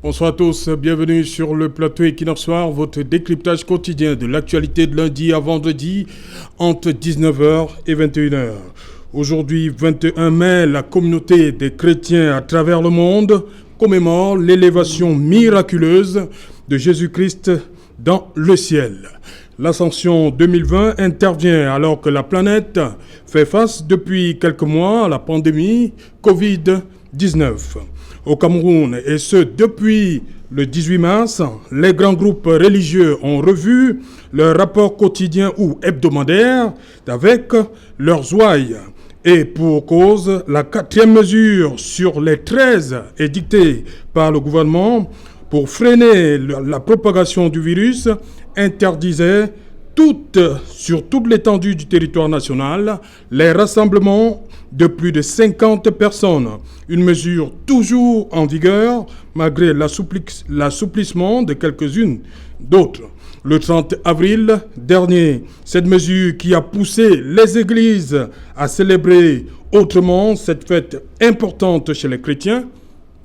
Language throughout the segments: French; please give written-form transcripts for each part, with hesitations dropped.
Bonsoir à tous, bienvenue sur le plateau Equinox Soir, votre décryptage quotidien de l'actualité de lundi à vendredi entre 19h et 21h. Aujourd'hui, 21 mai, la communauté des chrétiens à travers le monde commémore l'élévation miraculeuse de Jésus-Christ dans le ciel. L'Ascension 2020 intervient alors que la planète fait face depuis quelques mois à la pandémie Covid-19. Au Cameroun, et ce depuis le 18 mars, les grands groupes religieux ont revu leur rapport quotidien ou hebdomadaire avec leurs ouailles. Et pour cause, la 4e mesure sur les 13 édictée par le gouvernement pour freiner la propagation du virus interdisait sur toute l'étendue du territoire national les rassemblements de plus de 50 personnes. Une mesure toujours en vigueur malgré l'assouplissement de quelques-unes d'autres. Le 30 avril dernier, cette mesure qui a poussé les églises à célébrer autrement cette fête importante chez les chrétiens,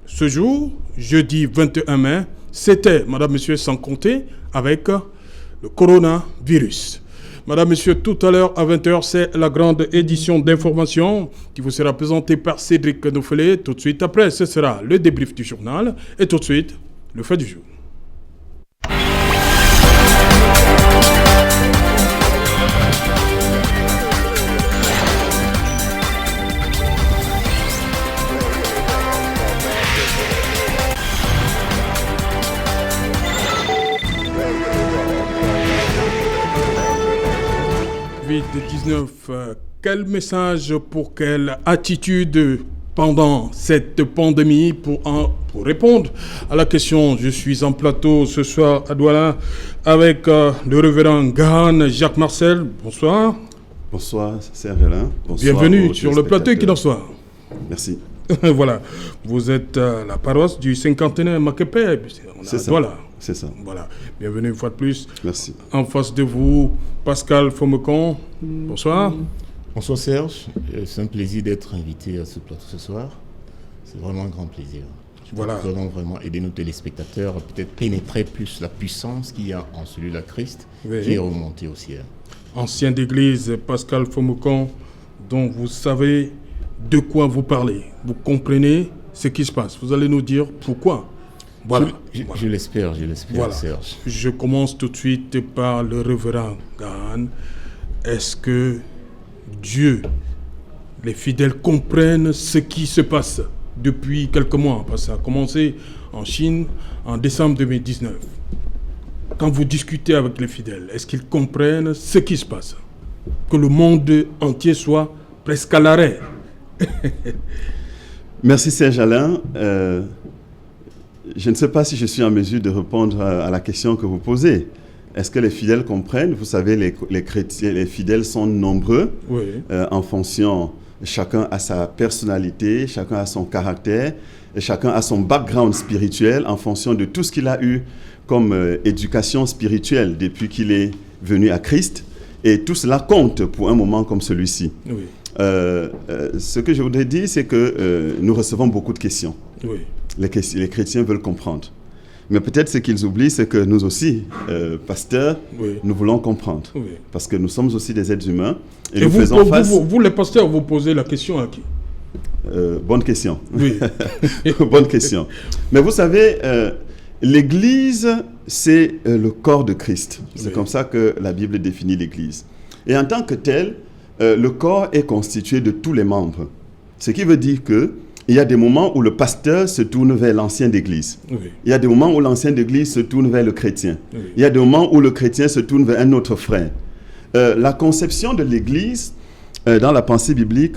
ce jour, jeudi 21 mai, c'était, madame, monsieur, sans compter avec le coronavirus. Madame, monsieur, tout à l'heure à 20h, c'est la grande édition d'information qui vous sera présentée par Cédric Noffelé. Tout de suite après, ce sera le débrief du journal et tout de suite, le fait du jour. Covid-19, quel message pour quelle attitude pendant cette pandémie pour répondre à la question, je suis en plateau ce soir à Douala avec le révérend Gahan Jacques Marcel. Bonsoir. Bonsoir, Serge Alain. Bonsoir. Bienvenue sur le plateau Equinox Soir. Merci. Voilà, vous êtes à la paroisse du cinquantenaire Makepe. C'est ça. Voilà. C'est ça. Voilà. Bienvenue une fois de plus. Merci. En face de vous, Pascal Fomecon. Bonsoir. Bonsoir Serge. C'est un plaisir d'être invité à ce plateau ce soir. C'est vraiment un grand plaisir. Voilà. Nous allons vraiment aider nos téléspectateurs à peut-être pénétrer plus la puissance qu'il y a en celui-là Christ, oui, qui est remonté au ciel. Ancien d'église, Pascal Fomecon, dont vous savez de quoi vous parlez. Vous comprenez ce qui se passe. Vous allez nous dire pourquoi. Voilà. Je l'espère, voilà. Serge. Je commence tout de suite par le révérend Gahan. Est-ce que Dieu, les fidèles comprennent ce qui se passe depuis quelques mois? Parce que ça a commencé en Chine en décembre 2019. Quand vous discutez avec les fidèles, est-ce qu'ils comprennent ce qui se passe? Que le monde entier soit presque à l'arrêt. Merci Serge Alain. Je ne sais pas si je suis en mesure de répondre à la question que vous posez. Est-ce que les fidèles comprennent? Vous savez, les chrétiens, les fidèles sont nombreux, oui, en fonction, chacun a sa personnalité, chacun a son caractère, et chacun a son background spirituel en fonction de tout ce qu'il a eu comme éducation spirituelle depuis qu'il est venu à Christ. Et tout cela compte pour un moment comme celui-ci. Oui. Ce que je voudrais dire, c'est que nous recevons beaucoup de questions. Oui. Les chrétiens veulent comprendre. Mais peut-être ce qu'ils oublient, c'est que nous aussi, pasteurs, oui, nous voulons comprendre. Oui. Parce que nous sommes aussi des êtres humains. Et nous faisons face... vous, les pasteurs, vous posez la question à qui? Bonne question. Oui. Bonne question. Mais vous savez, l'Église, c'est le corps de Christ. C'est oui, comme ça que la Bible définit l'Église. Et en tant que tel, le corps est constitué de tous les membres. Ce qui veut dire que il y a des moments où le pasteur se tourne vers l'ancien d'église. Oui. Il y a des moments où l'ancien d'église se tourne vers le chrétien. Oui. Il y a des moments où le chrétien se tourne vers un autre frère. La conception de l'église dans la pensée biblique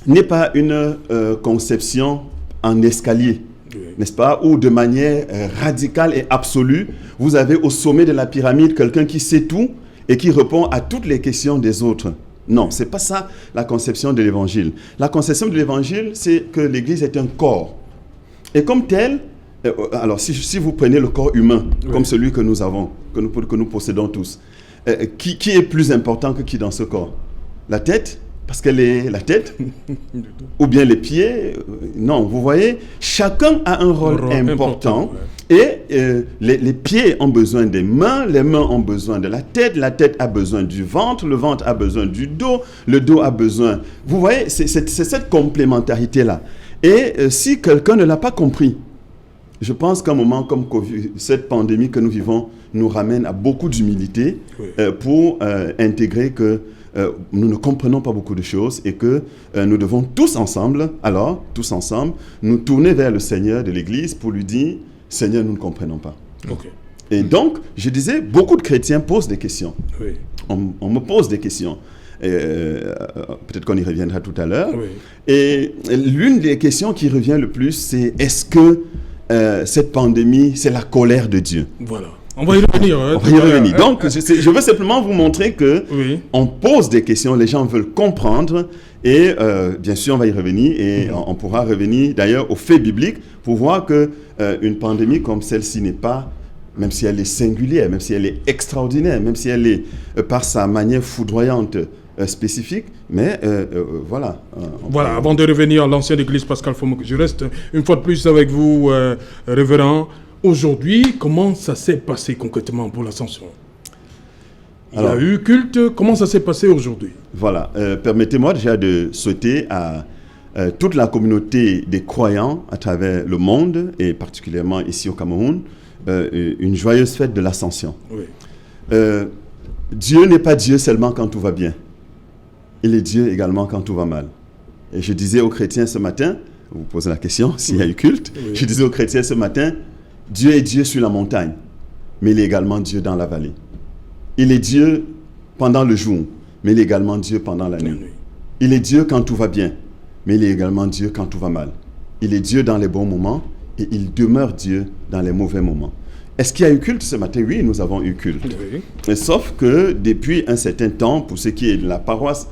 n'est pas une conception en escalier, oui, n'est-ce pas? Où de manière radicale et absolue, vous avez au sommet de la pyramide quelqu'un qui sait tout et qui répond à toutes les questions des autres. Non, ce n'est pas ça la conception de l'évangile. La conception de l'évangile, c'est que l'église est un corps. Et comme tel, alors si vous prenez le corps humain, oui, comme celui que nous avons, que nous possédons tous, qui est plus important que qui dans ce corps? La tête parce qu'elle est la tête, ou bien les pieds. Non, vous voyez, chacun a un rôle important. Et les pieds ont besoin des mains, les mains ont besoin de la tête a besoin du ventre, le ventre a besoin du dos, le dos a besoin... Vous voyez, c'est cette complémentarité-là. Et si quelqu'un ne l'a pas compris, je pense qu'un moment comme COVID, cette pandémie que nous vivons nous ramène à beaucoup d'humilité pour intégrer que nous ne comprenons pas beaucoup de choses et que nous devons tous ensemble, nous tourner vers le Seigneur de l'Église pour lui dire « Seigneur, nous ne comprenons pas ». Et donc, je disais, beaucoup de chrétiens posent des questions. On me pose des questions. Peut-être qu'on y reviendra tout à l'heure. Et l'une des questions qui revient le plus, c'est est-ce que cette pandémie, c'est la colère de Dieu? Voilà. On va y revenir. On va y revenir. Donc, je veux simplement vous montrer que on pose des questions, les gens veulent comprendre, et bien sûr, on va y revenir, et on pourra revenir d'ailleurs aux faits bibliques pour voir que une pandémie comme celle-ci n'est pas, même si elle est singulière, même si elle est extraordinaire, même si elle est par sa manière foudroyante spécifique, mais voilà. Voilà, avant de revenir à l'ancienne église Pascal Fomok, je reste une fois de plus avec vous, révérend. Aujourd'hui, comment ça s'est passé concrètement pour l'Ascension? Il y a eu culte, comment ça s'est passé aujourd'hui? Voilà, permettez-moi déjà de souhaiter à toute la communauté des croyants à travers le monde, et particulièrement ici au Cameroun, une joyeuse fête de l'Ascension. Dieu n'est pas Dieu seulement quand tout va bien. Il est Dieu également quand tout va mal. Et je disais aux chrétiens ce matin, vous posez la question s'il y a eu culte, je disais aux chrétiens ce matin, Dieu est Dieu sur la montagne, mais il est également Dieu dans la vallée. Il est Dieu pendant le jour, mais il est également Dieu pendant la nuit. Il est Dieu quand tout va bien, mais il est également Dieu quand tout va mal. Il est Dieu dans les bons moments et il demeure Dieu dans les mauvais moments. Est-ce qu'il y a eu culte ce matin? Oui, nous avons eu culte. Mais sauf que depuis un certain temps, pour ce qui est de la paroisse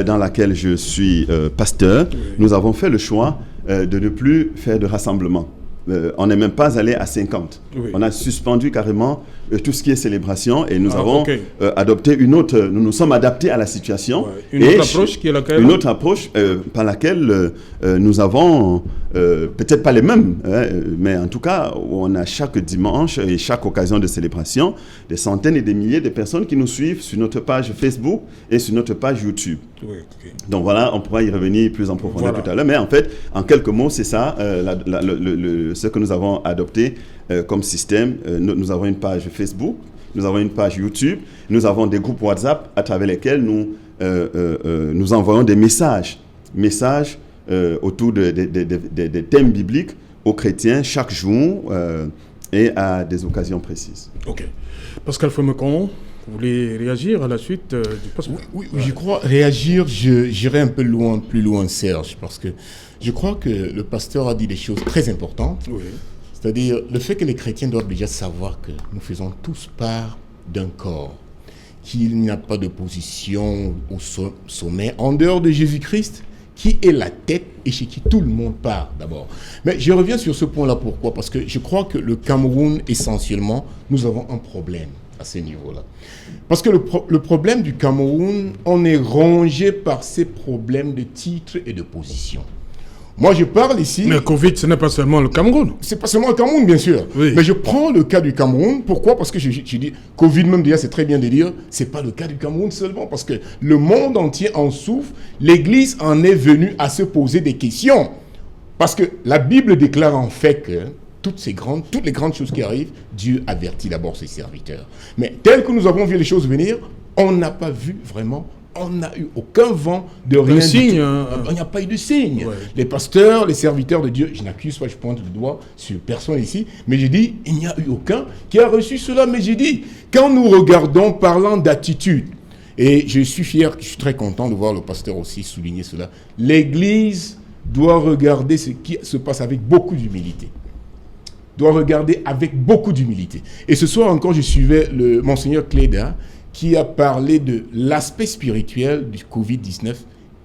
dans laquelle je suis pasteur, nous avons fait le choix de ne plus faire de rassemblement. On n'est même pas allé à 50. On a suspendu carrément tout ce qui est célébration et nous avons adopté une autre... Nous nous sommes adaptés à la situation. Une autre approche qui est laquelle? Une autre approche par laquelle nous avons, peut-être pas les mêmes, mais en tout cas, on a chaque dimanche et chaque occasion de célébration, des centaines et des milliers de personnes qui nous suivent sur notre page Facebook et sur notre page YouTube. Donc voilà, on pourra y revenir plus en profondeur tout à l'heure. Mais en fait, en quelques mots, c'est ça, ce que nous avons adopté comme système. Nous avons une page Facebook, nous avons une page YouTube, nous avons des groupes WhatsApp à travers lesquels nous envoyons des messages autour des thèmes bibliques aux chrétiens chaque jour et à des occasions précises. Ok. Pascal Fomekon, vous voulez réagir à la suite du passeport? Oui, je crois réagir, j'irai un peu plus loin, Serge, parce que je crois que le pasteur a dit des choses très importantes. C'est-à-dire le fait que les chrétiens doivent déjà savoir que nous faisons tous part d'un corps, qu'il n'y a pas de position au sommet en dehors de Jésus-Christ, qui est la tête et chez qui tout le monde part d'abord. Mais je reviens sur ce point-là, pourquoi? Parce que je crois que le Cameroun, essentiellement, nous avons un problème à ce niveau-là. Parce que le problème du Cameroun, on est rongé par ces problèmes de titre et de position. Moi, je parle ici... Mais Covid, ce n'est pas seulement le Cameroun. C'est pas seulement le Cameroun, bien sûr. Mais je prends le cas du Cameroun. Pourquoi? Parce que je dis, Covid même déjà, c'est très bien de dire, c'est pas le cas du Cameroun seulement. Parce que le monde entier en souffre. L'Église en est venue à se poser des questions. Parce que la Bible déclare en fait que toutes les grandes choses qui arrivent, Dieu avertit d'abord ses serviteurs. Mais tel que nous avons vu les choses venir, on n'a pas vu vraiment... On n'a eu aucun vent de rien. Signe, il n'y a pas eu de signe. Les pasteurs, les serviteurs de Dieu, je n'accuse pas, je pointe le doigt sur personne ici, mais j'ai dit, il n'y a eu aucun qui a reçu cela. Mais j'ai dit, quand nous regardons, parlant d'attitude, et je suis fier, je suis très content de voir le pasteur aussi souligner cela, l'Église doit regarder ce qui se passe avec beaucoup d'humilité. Doit regarder avec beaucoup d'humilité. Et ce soir encore, je suivais le Monseigneur Cléda, qui a parlé de l'aspect spirituel du Covid-19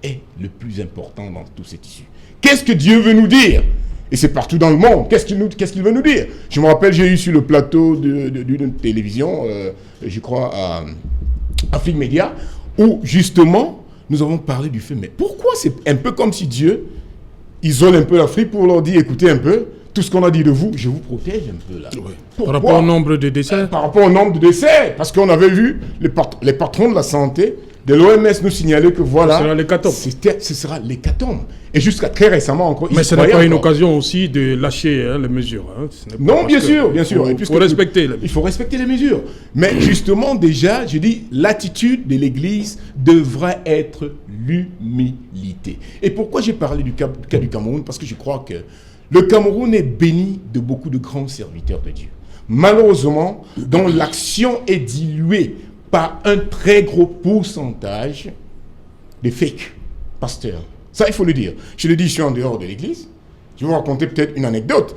est le plus important dans tout cet issue. Qu'est-ce que Dieu veut nous dire? Et c'est partout dans le monde. Qu'est-ce qu'il veut nous dire? Je me rappelle, j'ai eu sur le plateau d'une télévision, je crois à Afrique Média, où justement, nous avons parlé du fait, mais pourquoi c'est un peu comme si Dieu isole un peu l'Afrique pour leur dire, écoutez un peu, tout ce qu'on a dit de vous, je vous protège un peu là. Oui. Par rapport au nombre de décès. Par rapport au nombre de décès, parce qu'on avait vu les patrons de la santé de l'OMS nous signaler que voilà, ce sera l'hécatombe. Ce sera l'hécatombe. Et jusqu'à très récemment encore. Mais ce n'est pas une occasion aussi de lâcher les mesures. Non, bien sûr. Et il faut respecter les mesures. Il faut respecter les mesures. Mais justement, déjà, je dis, l'attitude de l'Église devrait être l'humilité. Et pourquoi j'ai parlé du cas du Cameroun? Parce que je crois que le Cameroun est béni de beaucoup de grands serviteurs de Dieu. Malheureusement, dont l'action est diluée par un très gros pourcentage de fake pasteurs. Ça, il faut le dire. Je le dis, je suis en dehors de l'Église. Je vais vous raconter peut-être une anecdote.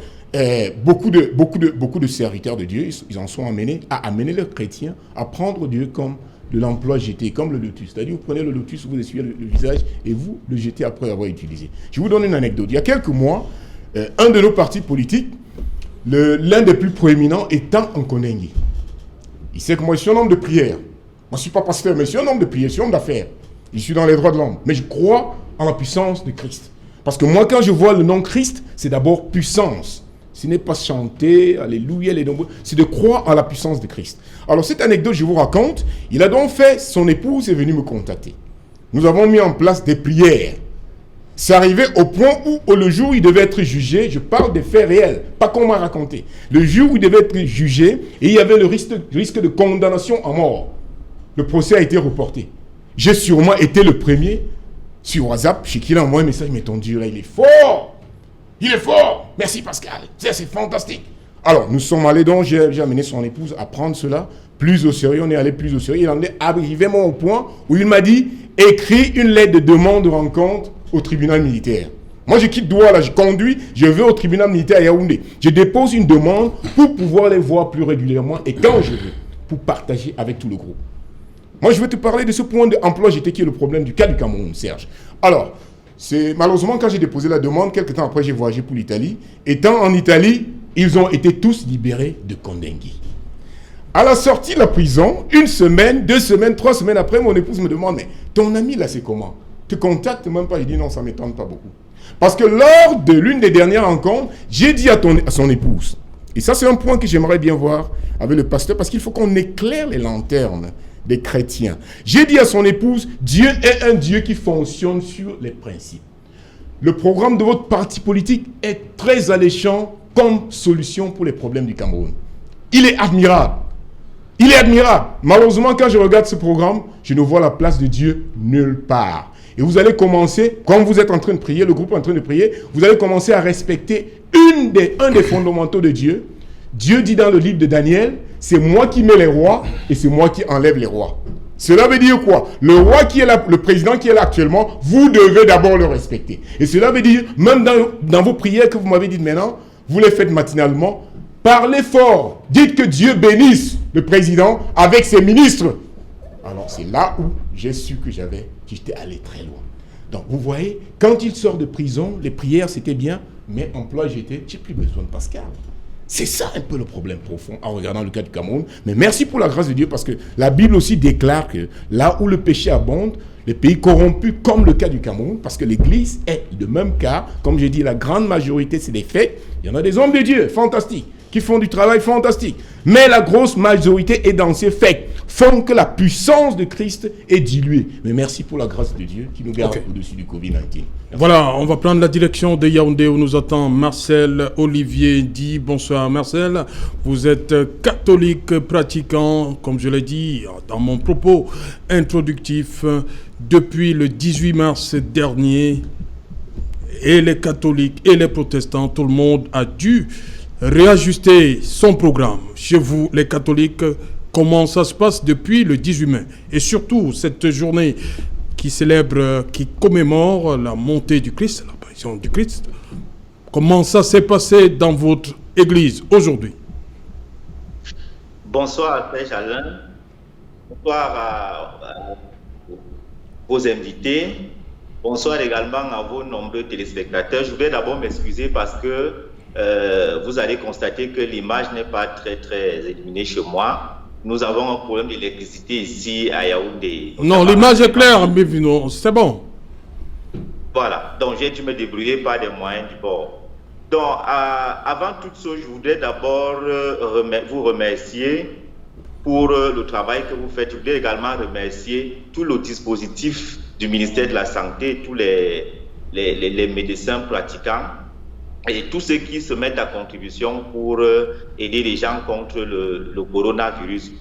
Beaucoup de serviteurs de Dieu, ils en sont amenés à amener leurs chrétiens à prendre Dieu comme de l'emploi jeté, comme le lotus. C'est-à-dire, vous prenez le lotus, vous essuyez le visage et vous le jetez après l'avoir utilisé. Je vous donne une anecdote. Il y a quelques mois, un de nos partis politiques, l'un des plus proéminents étant en Kondengi. Il sait que moi, je suis un homme de prière. Moi, je ne suis pas pasteur, mais je suis un homme de prière, je suis un homme d'affaires. Je suis dans les droits de l'homme. Mais je crois en la puissance de Christ. Parce que moi, quand je vois le nom Christ, c'est d'abord puissance. Ce n'est pas chanter, alléluia, les nombreux. C'est de croire en la puissance de Christ. Alors, cette anecdote, je vous raconte. Il a donc fait, son épouse est venue me contacter. Nous avons mis en place des prières. C'est arrivé au point où, le jour où il devait être jugé, je parle des faits réels, pas qu'on m'a raconté. Le jour où il devait être jugé, et il y avait le risque de condamnation à mort. Le procès a été reporté. J'ai sûrement été le premier sur WhatsApp, chez qui il a envoyé un message, mais ton Dieu là, il est fort. Il est fort. Merci Pascal. C'est fantastique. Alors, nous sommes allés donc, j'ai amené son épouse à prendre cela plus au sérieux. On est allé plus au sérieux. Il en est arrivé au point où il m'a dit, écris une lettre de demande de rencontre au tribunal militaire. Moi, je quitte Douala, je conduis, je vais au tribunal militaire à Yaoundé. Je dépose une demande pour pouvoir les voir plus régulièrement et quand je veux, pour partager avec tout le groupe. Moi, je vais te parler de ce point d'emploi GT qui est le problème du cas du Cameroun, Serge. Alors, c'est malheureusement quand j'ai déposé la demande, quelques temps après, j'ai voyagé pour l'Italie. Étant en Italie, ils ont été tous libérés de Kondengi. À la sortie de la prison, 1 semaine, 2 semaines, 3 semaines après, mon épouse me demande, mais ton ami là, c'est comment? Te contacte même pas? Il dit non, ça ne m'étonne pas beaucoup. Parce que lors de l'une des dernières rencontres, j'ai dit à son épouse, et ça c'est un point que j'aimerais bien voir avec le pasteur, parce qu'il faut qu'on éclaire les lanternes des chrétiens. J'ai dit à son épouse, Dieu est un Dieu qui fonctionne sur les principes. Le programme de votre parti politique est très alléchant comme solution pour les problèmes du Cameroun. Il est admirable. Il est admirable. Malheureusement, quand je regarde ce programme, je ne vois la place de Dieu nulle part. Et vous allez commencer, quand vous êtes en train de prier, le groupe est en train de prier, vous allez commencer à respecter un des fondamentaux de Dieu. Dieu dit dans le livre de Daniel, c'est moi qui mets les rois et c'est moi qui enlève les rois. Cela veut dire quoi? Le roi qui est là, le président qui est là actuellement, vous devez d'abord le respecter. Et cela veut dire, même dans vos prières que vous m'avez dites maintenant, vous les faites matinalement, parlez fort, dites que Dieu bénisse le président avec ses ministres. Alors c'est là où j'ai su que j'étais allé très loin. Donc vous voyez, quand il sort de prison, les prières c'était bien, mais emploi j'étais, j'ai plus besoin de Pascal. C'est ça un peu le problème profond en regardant le cas du Cameroun. Mais merci pour la grâce de Dieu parce que la Bible aussi déclare que là où le péché abonde, les pays corrompus comme le cas du Cameroun, parce que l'Église est le même cas, comme j'ai dit, la grande majorité c'est des faits. Il y en a des hommes de Dieu fantastiques qui font du travail fantastique. Mais la grosse majorité est dans ces faits, font que la puissance de Christ est diluée. Mais merci pour la grâce de Dieu qui nous garde au-dessus du Covid-19. Voilà, on va prendre la direction de Yaoundé où nous attend Marcel Olivier Di. Bonsoir Marcel, vous êtes catholique pratiquant, comme je l'ai dit dans mon propos introductif, depuis le 18 mars dernier. Et les catholiques et les protestants, tout le monde a dû réajuster son programme. Chez vous, les catholiques, comment ça se passe depuis le 18 mai? Et surtout, cette journée qui célèbre, qui commémore la montée du Christ, l'apparition du Christ. Comment ça s'est passé dans votre église aujourd'hui? Bonsoir à Frère Alain. Bonsoir à vos invités. Bonsoir également à vos nombreux téléspectateurs. Je voudrais d'abord m'excuser parce que vous allez constater que l'image n'est pas très illuminée chez moi. nous avons un problème d'électricité ici à Yaoundé. Non, l'image est claire, mais non, c'est bon. Voilà, donc j'ai dû me débrouiller par des moyens du bord. Donc, avant toute chose, je voudrais d'abord vous remercier pour le travail que vous faites. Je voudrais également remercier tout le dispositif du ministère de la Santé, tous les médecins pratiquants et tous ceux qui se mettent à contribution pour aider les gens contre le coronavirus.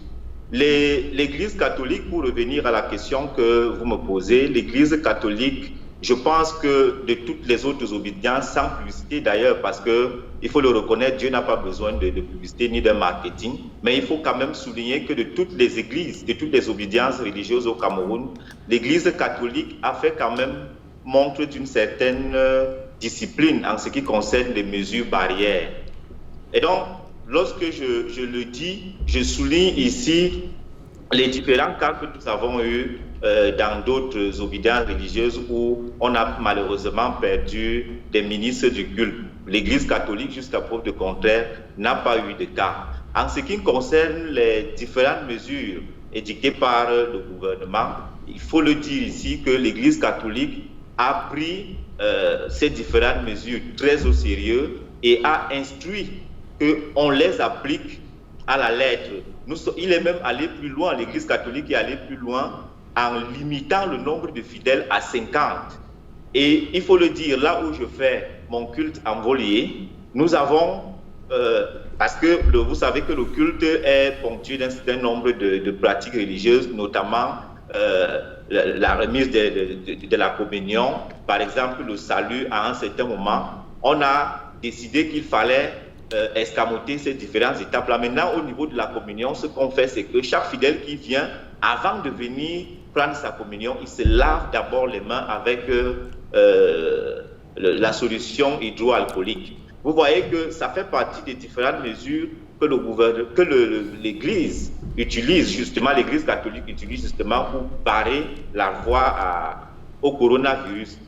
L'Église catholique, pour revenir à la question que vous me posez, l'Église catholique, je pense que de toutes les autres obédiences, sans publicité d'ailleurs, parce qu'il faut le reconnaître, Dieu n'a pas besoin de publicité ni de marketing, mais il faut quand même souligner que de toutes les églises, de toutes les obédiences religieuses au Cameroun, l'Église catholique a fait quand même montre d'une certaine discipline en ce qui concerne les mesures barrières. Et donc, lorsque je le dis, je souligne ici les différents cas que nous avons eus dans d'autres obédiences religieuses où on a malheureusement perdu des ministres du culte. L'Église catholique, jusqu'à preuve de contraire, n'a pas eu de cas. En ce qui concerne les différentes mesures édictées par le gouvernement, il faut le dire ici que l'Église catholique a pris ces différentes mesures très au sérieux et a instruit qu'on les applique à la lettre. Il est même allé plus loin, l'Église catholique est allée plus loin en limitant le nombre de fidèles à 50. Et il faut le dire, là où je fais mon culte en Volier, nous avons, parce que vous savez que le culte est ponctué d'un certain nombre de pratiques religieuses, notamment la remise de la communion, par exemple le salut à un certain moment. On a décidé qu'il fallait escamoter ces différentes étapes-là. Maintenant, au niveau de la communion, ce qu'on fait, c'est que chaque fidèle qui vient, avant de venir prendre sa communion, il se lave d'abord les mains avec la solution hydroalcoolique. Vous voyez que ça fait partie des différentes mesures que l'Église utilise, justement, l'Église catholique utilise justement pour barrer la voie au coronavirus.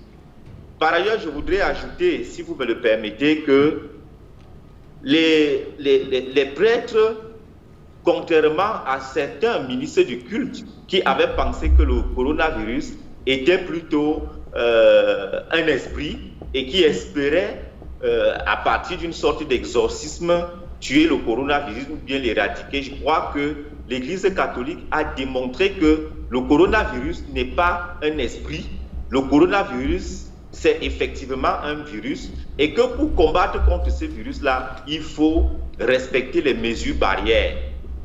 Par ailleurs, je voudrais ajouter, si vous me le permettez, que les prêtres, contrairement à certains ministres du culte qui avaient pensé que le coronavirus était plutôt un esprit et qui espéraient, à partir d'une sorte d'exorcisme, tuer le coronavirus ou bien l'éradiquer, je crois que l'Église catholique a démontré que le coronavirus n'est pas un esprit. Le coronavirus, c'est effectivement un virus et que pour combattre contre ce virus-là, il faut respecter les mesures barrières.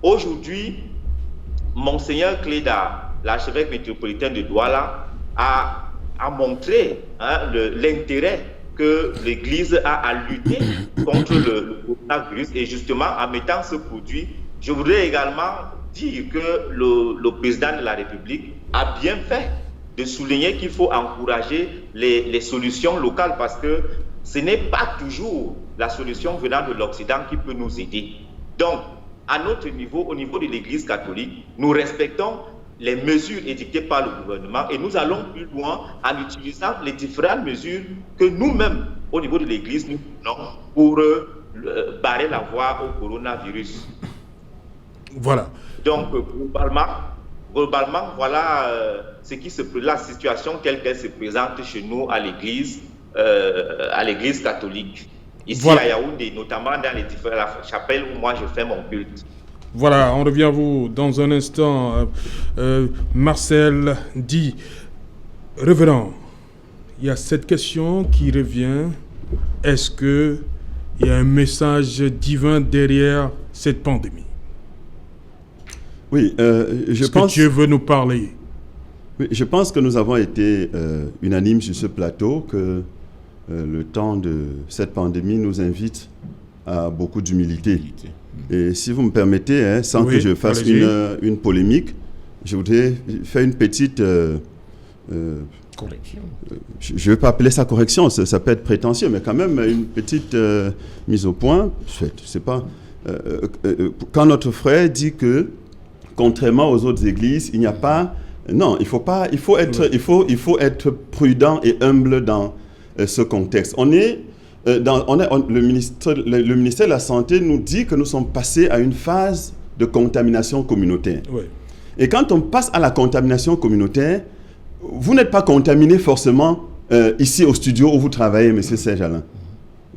Aujourd'hui, Monseigneur Cléda, l'archevêque métropolitain de Douala, a montré l'intérêt que l'Église a à lutter contre le coronavirus et justement en mettant ce produit, je voudrais également dire que le président de la République a bien fait de souligner qu'il faut encourager les solutions locales parce que ce n'est pas toujours la solution venant de l'Occident qui peut nous aider. Donc, à notre niveau, au niveau de l'Église catholique, nous respectons les mesures édictées par le gouvernement et nous allons plus loin en utilisant les différentes mesures que nous-mêmes, au niveau de l'Église, nous prenons pour barrer la voie au coronavirus. Voilà. Donc, globalement, voilà la situation telle qu'elle se présente chez nous à l'Église catholique. Ici voilà. À Yaoundé, notamment dans les différentes chapelles où moi je fais mon culte. Voilà, on revient à vous dans un instant. Marcel dit, révérend, il y a cette question qui revient. Est-ce qu'il y a un message divin derrière cette pandémie? Oui, je pense que Dieu veut nous parler. Oui, je pense que nous avons été unanimes sur ce plateau que le temps de cette pandémie nous invite à beaucoup d'humilité. Et si vous me permettez, sans que je fasse une polémique, je voudrais faire une petite... correction. Je ne vais pas appeler ça correction, ça peut être prétentieux, mais quand même une petite mise au point. Je sais pas. Quand notre frère dit que, contrairement aux autres églises, il n'y a pas... Non, il faut être prudent et humble dans ce contexte. Le ministère de la Santé nous dit que nous sommes passés à une phase de contamination communautaire. Oui. Et quand on passe à la contamination communautaire, vous n'êtes pas contaminé forcément ici au studio où vous travaillez, M. Serge Alain.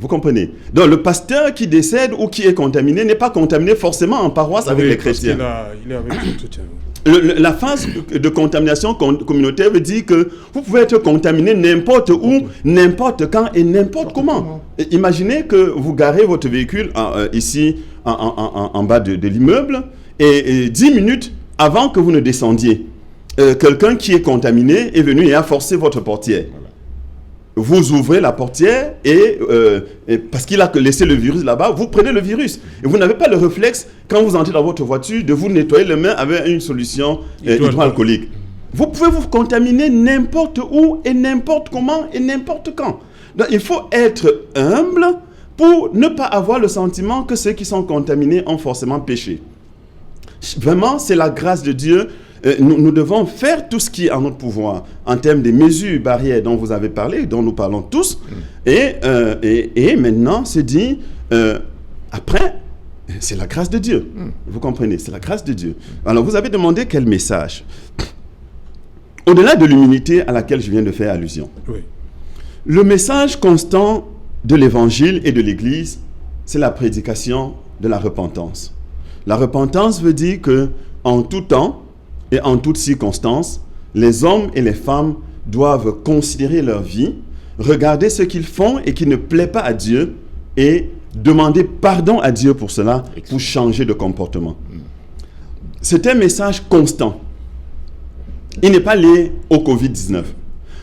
Vous comprenez? Donc le pasteur qui décède ou qui est contaminé n'est pas contaminé forcément en paroisse avec les chrétiens. Il est avec le soutien. La phase de contamination communautaire veut dire que vous pouvez être contaminé n'importe où, n'importe quand et n'importe comment. Imaginez que vous garez votre véhicule ici en bas de l'immeuble et 10 minutes avant que vous ne descendiez, quelqu'un qui est contaminé est venu et a forcé votre portière. Vous ouvrez la portière et parce qu'il a laissé le virus là-bas, vous prenez le virus. Et vous n'avez pas le réflexe, quand vous entrez dans votre voiture, de vous nettoyer les mains avec une solution hydroalcoolique. Vous pouvez vous contaminer n'importe où et n'importe comment et n'importe quand. Donc il faut être humble pour ne pas avoir le sentiment que ceux qui sont contaminés ont forcément péché. Vraiment, c'est la grâce de Dieu. Nous devons faire tout ce qui est en notre pouvoir en termes des mesures barrières dont vous avez parlé, dont nous parlons tous. Et maintenant, se dit, après, c'est la grâce de Dieu. Vous comprenez, c'est la grâce de Dieu. Alors, vous avez demandé quel message. Au-delà de l'humilité à laquelle je viens de faire allusion, oui. Le message constant de l'Évangile et de l'Église, c'est la prédication de la repentance. La repentance veut dire que en tout temps, et en toutes circonstances, les hommes et les femmes doivent considérer leur vie, regarder ce qu'ils font et qui ne plaît pas à Dieu et demander pardon à Dieu pour cela, pour changer de comportement. C'est un message constant. Il n'est pas lié au Covid-19.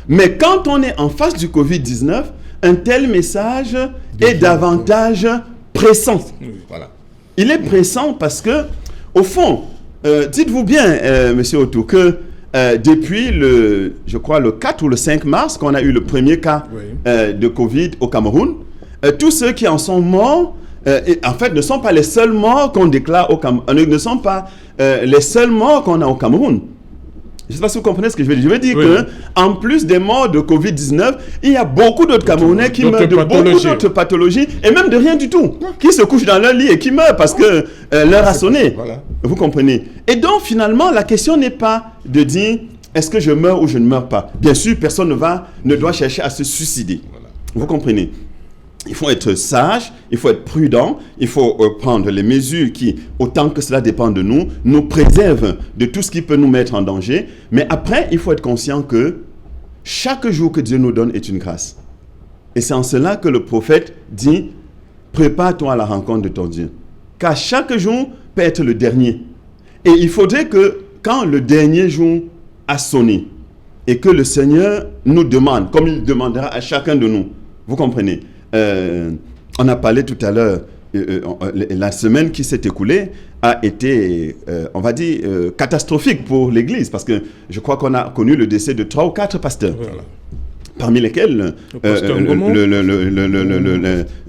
Mais quand on est en face du Covid-19, un tel message est davantage pressant. Voilà. Il est pressant parce que, au fond, dites-vous bien, Monsieur Otto, que depuis je crois le 4 ou le 5 mars, qu'on a eu le premier cas de Covid au Cameroun, tous ceux qui en sont morts, en fait, ne sont pas les seuls morts qu'on déclare au Cameroun, ne sont pas les seuls morts qu'on a au Cameroun. Je ne sais pas si vous comprenez ce que je veux dire. Je veux dire qu'en plus des morts de Covid-19, il y a beaucoup d'autres Camerounais qui meurent de beaucoup d'autres pathologies et même de rien du tout, qui se couchent dans leur lit et qui meurent parce que l'heure a sonné. Voilà. Vous comprenez? Et donc, finalement, la question n'est pas de dire est-ce que je meurs ou je ne meurs pas. Bien sûr, personne ne doit chercher à se suicider. Voilà. Vous comprenez? Il faut être sage, il faut être prudent, il faut prendre les mesures qui, autant que cela dépend de nous, nous préservent de tout ce qui peut nous mettre en danger. Mais après, il faut être conscient que chaque jour que Dieu nous donne est une grâce. Et c'est en cela que le prophète dit, prépare-toi à la rencontre de ton Dieu. Car chaque jour peut être le dernier. Et il faudrait que quand le dernier jour a sonné, et que le Seigneur nous demande, comme il demandera à chacun de nous, vous comprenez? On a parlé tout à l'heure, la semaine qui s'est écoulée a été, on va dire, catastrophique pour l'Église, parce que je crois qu'on a connu le décès de 3 ou 4 pasteurs. Voilà. Parmi lesquels,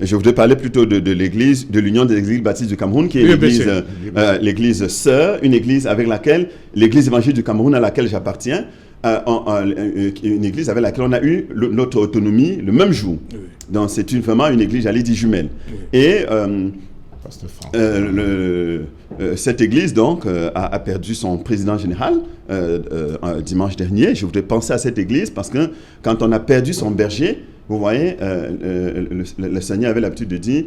je voudrais parler plutôt de l'Église, de l'Union des Églises Baptistes du Cameroun, qui est l'Église sœur, une Église avec laquelle, l'Église évangélique du Cameroun à laquelle j'appartiens, une église avec laquelle on a eu notre autonomie le même jour. Oui. Donc c'est vraiment une église, j'allais dire jumelle. Oui. Et cette église donc a perdu son président général dimanche dernier. Je voudrais penser à cette église parce que quand on a perdu son berger, vous voyez, le Seigneur avait l'habitude de dire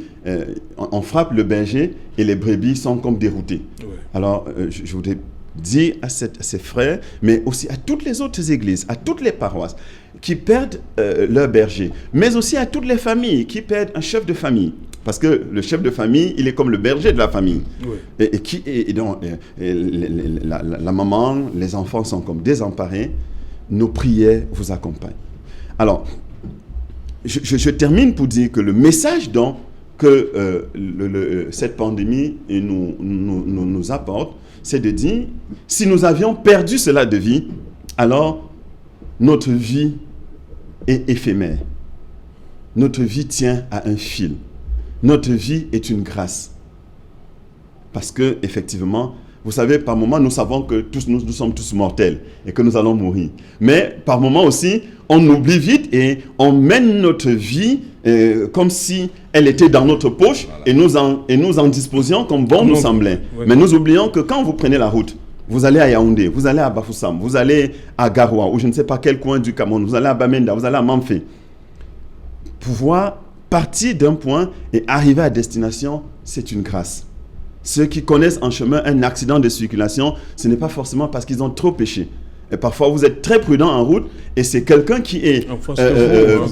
on frappe le berger et les brebis sont comme déroutées. Oui. Alors je voudrais dit à ses frères, mais aussi à toutes les autres églises, à toutes les paroisses qui perdent leur berger, mais aussi à toutes les familles qui perdent un chef de famille. Parce que le chef de famille, il est comme le berger de la famille. Oui. Et donc, la maman, les enfants sont comme désemparés. Nos prières vous accompagnent. Alors, je termine pour dire que le message donc que cette pandémie nous apporte, c'est de dire, si nous avions perdu cela de vie, alors notre vie est éphémère. Notre vie tient à un fil. Notre vie est une grâce. Parce que, effectivement, vous savez, par moments, nous savons que nous sommes tous mortels et que nous allons mourir. Mais par moments aussi, on oublie vite et on mène notre vie comme si elle était dans notre poche, et nous en disposions comme bon nous semblait. Oui. Mais nous oublions que quand vous prenez la route, vous allez à Yaoundé, vous allez à Bafoussam, vous allez à Garoua, ou je ne sais pas quel coin du Cameroun, vous allez à Bamenda, vous allez à Manfé. Pouvoir partir d'un point et arriver à destination, c'est une grâce. Ceux qui connaissent en chemin un accident de circulation, ce n'est pas forcément parce qu'ils ont trop péché. Et parfois, vous êtes très prudent en route et c'est quelqu'un qui est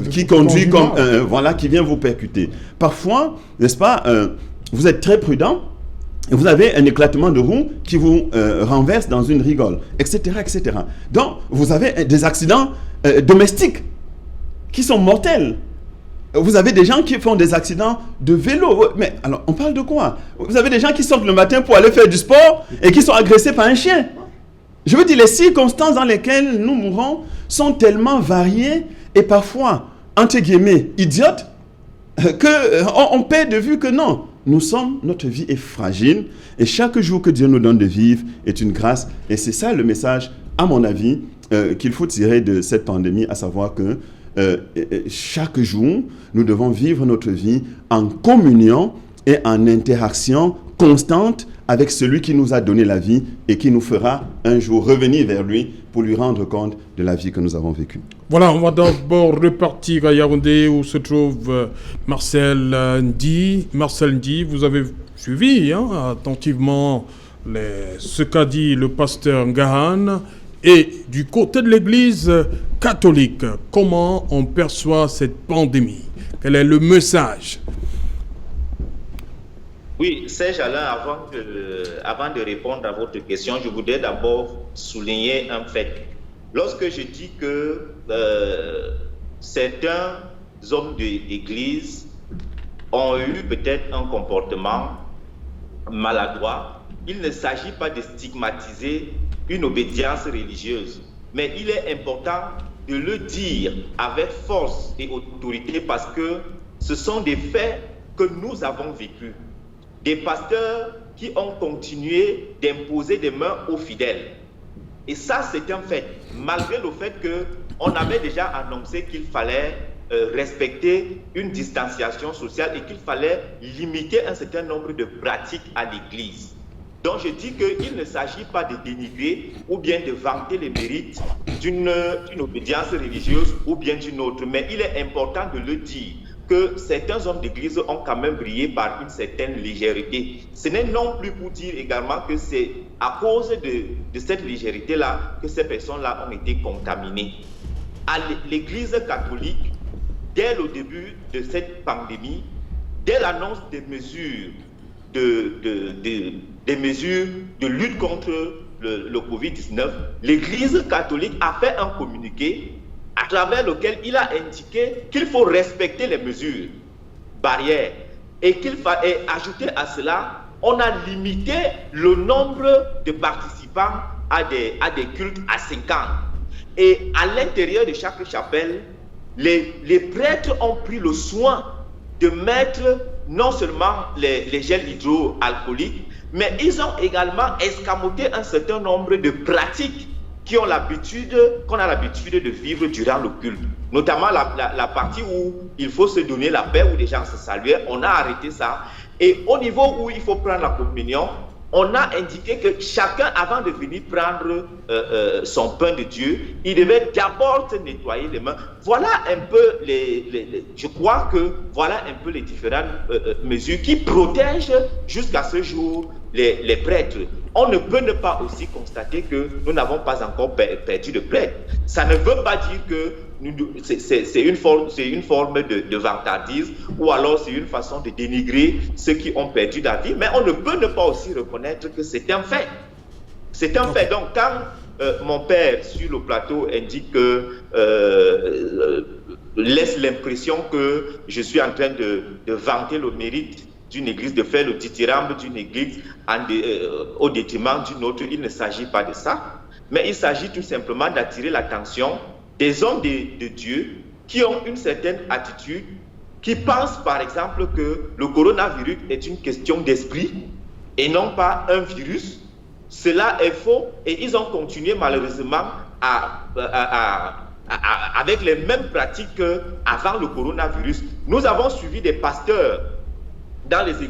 qui conduit comme voilà, qui vient vous percuter. Parfois, n'est-ce pas, vous êtes très prudent et vous avez un éclatement de roue qui vous renverse dans une rigole, etc., etc. Donc, vous avez des accidents domestiques qui sont mortels. Vous avez des gens qui font des accidents de vélo. Mais alors, on parle de quoi? Vous avez des gens qui sortent le matin pour aller faire du sport et qui sont agressés par un chien. Je veux dire, les circonstances dans lesquelles nous mourons sont tellement variées et parfois, entre guillemets, idiotes, qu'on perd de vue que non. Notre vie est fragile et chaque jour que Dieu nous donne de vivre est une grâce. Et c'est ça le message, à mon avis, qu'il faut tirer de cette pandémie, à savoir que chaque jour, nous devons vivre notre vie en communion et en interaction constante avec celui qui nous a donné la vie et qui nous fera un jour revenir vers lui pour lui rendre compte de la vie que nous avons vécue. Voilà, on va d'abord repartir à Yaoundé où se trouve Marcel Ndi. Marcel Ndi, vous avez suivi attentivement ce qu'a dit le pasteur Ngahan. Et du côté de l'Église catholique, comment on perçoit cette pandémie? Quel est le message? Oui, Serge Alain, avant de répondre à votre question, je voudrais d'abord souligner un fait. Lorsque je dis que certains hommes d'Église ont eu peut-être un comportement maladroit, il ne s'agit pas de stigmatiser une obédience religieuse. Mais il est important de le dire avec force et autorité parce que ce sont des faits que nous avons vécus. Des pasteurs qui ont continué d'imposer des mains aux fidèles. Et ça, c'est un fait. Malgré le fait qu'on avait déjà annoncé qu'il fallait respecter une distanciation sociale et qu'il fallait limiter un certain nombre de pratiques à l'Église. Donc je dis qu'il ne s'agit pas de dénigrer ou bien de vanter les mérites d'une obédience religieuse ou bien d'une autre, mais il est important de le dire que certains hommes d'église ont quand même brillé par une certaine légèreté. Ce n'est non plus pour dire également que c'est à cause de cette légèreté-là que ces personnes-là ont été contaminées. À l'Église catholique, dès le début de cette pandémie, dès l'annonce des mesures des mesures de lutte contre le Covid-19, l'Église catholique a fait un communiqué à travers lequel il a indiqué qu'il faut respecter les mesures barrières et qu'il fallait ajouter à cela, on a limité le nombre de participants à des cultes à 50. Et à l'intérieur de chaque chapelle, les prêtres ont pris le soin de mettre non seulement les gels hydroalcooliques, mais ils ont également escamoté un certain nombre de pratiques qu'on a l'habitude de vivre durant le culte. Notamment la partie où il faut se donner la paix, où les gens se saluaient, on a arrêté ça. Et au niveau où il faut prendre la communion, on a indiqué que chacun, avant de venir prendre son pain de Dieu, il devait d'abord se nettoyer les mains. Voilà un peu je crois que voilà un peu les différentes mesures qui protègent jusqu'à ce jour les prêtres. On ne peut ne pas aussi constater que nous n'avons pas encore perdu de prêtres. Ça ne veut pas dire que c'est une forme de vantardise ou alors c'est une façon de dénigrer ceux qui ont perdu la vie, mais on ne peut ne pas aussi reconnaître que c'est un fait. C'est un fait. Donc quand mon père sur le plateau indique laisse l'impression que je suis en train de vanter le mérite d'une église, de faire le dithyrambe d'une église au détriment d'une autre, il ne s'agit pas de ça, mais il s'agit tout simplement d'attirer l'attention des hommes de Dieu qui ont une certaine attitude, qui pensent par exemple que le coronavirus est une question d'esprit et non pas un virus. Cela est faux et ils ont continué malheureusement à avec les mêmes pratiques qu'avant le coronavirus. Nous avons suivi des pasteurs dans des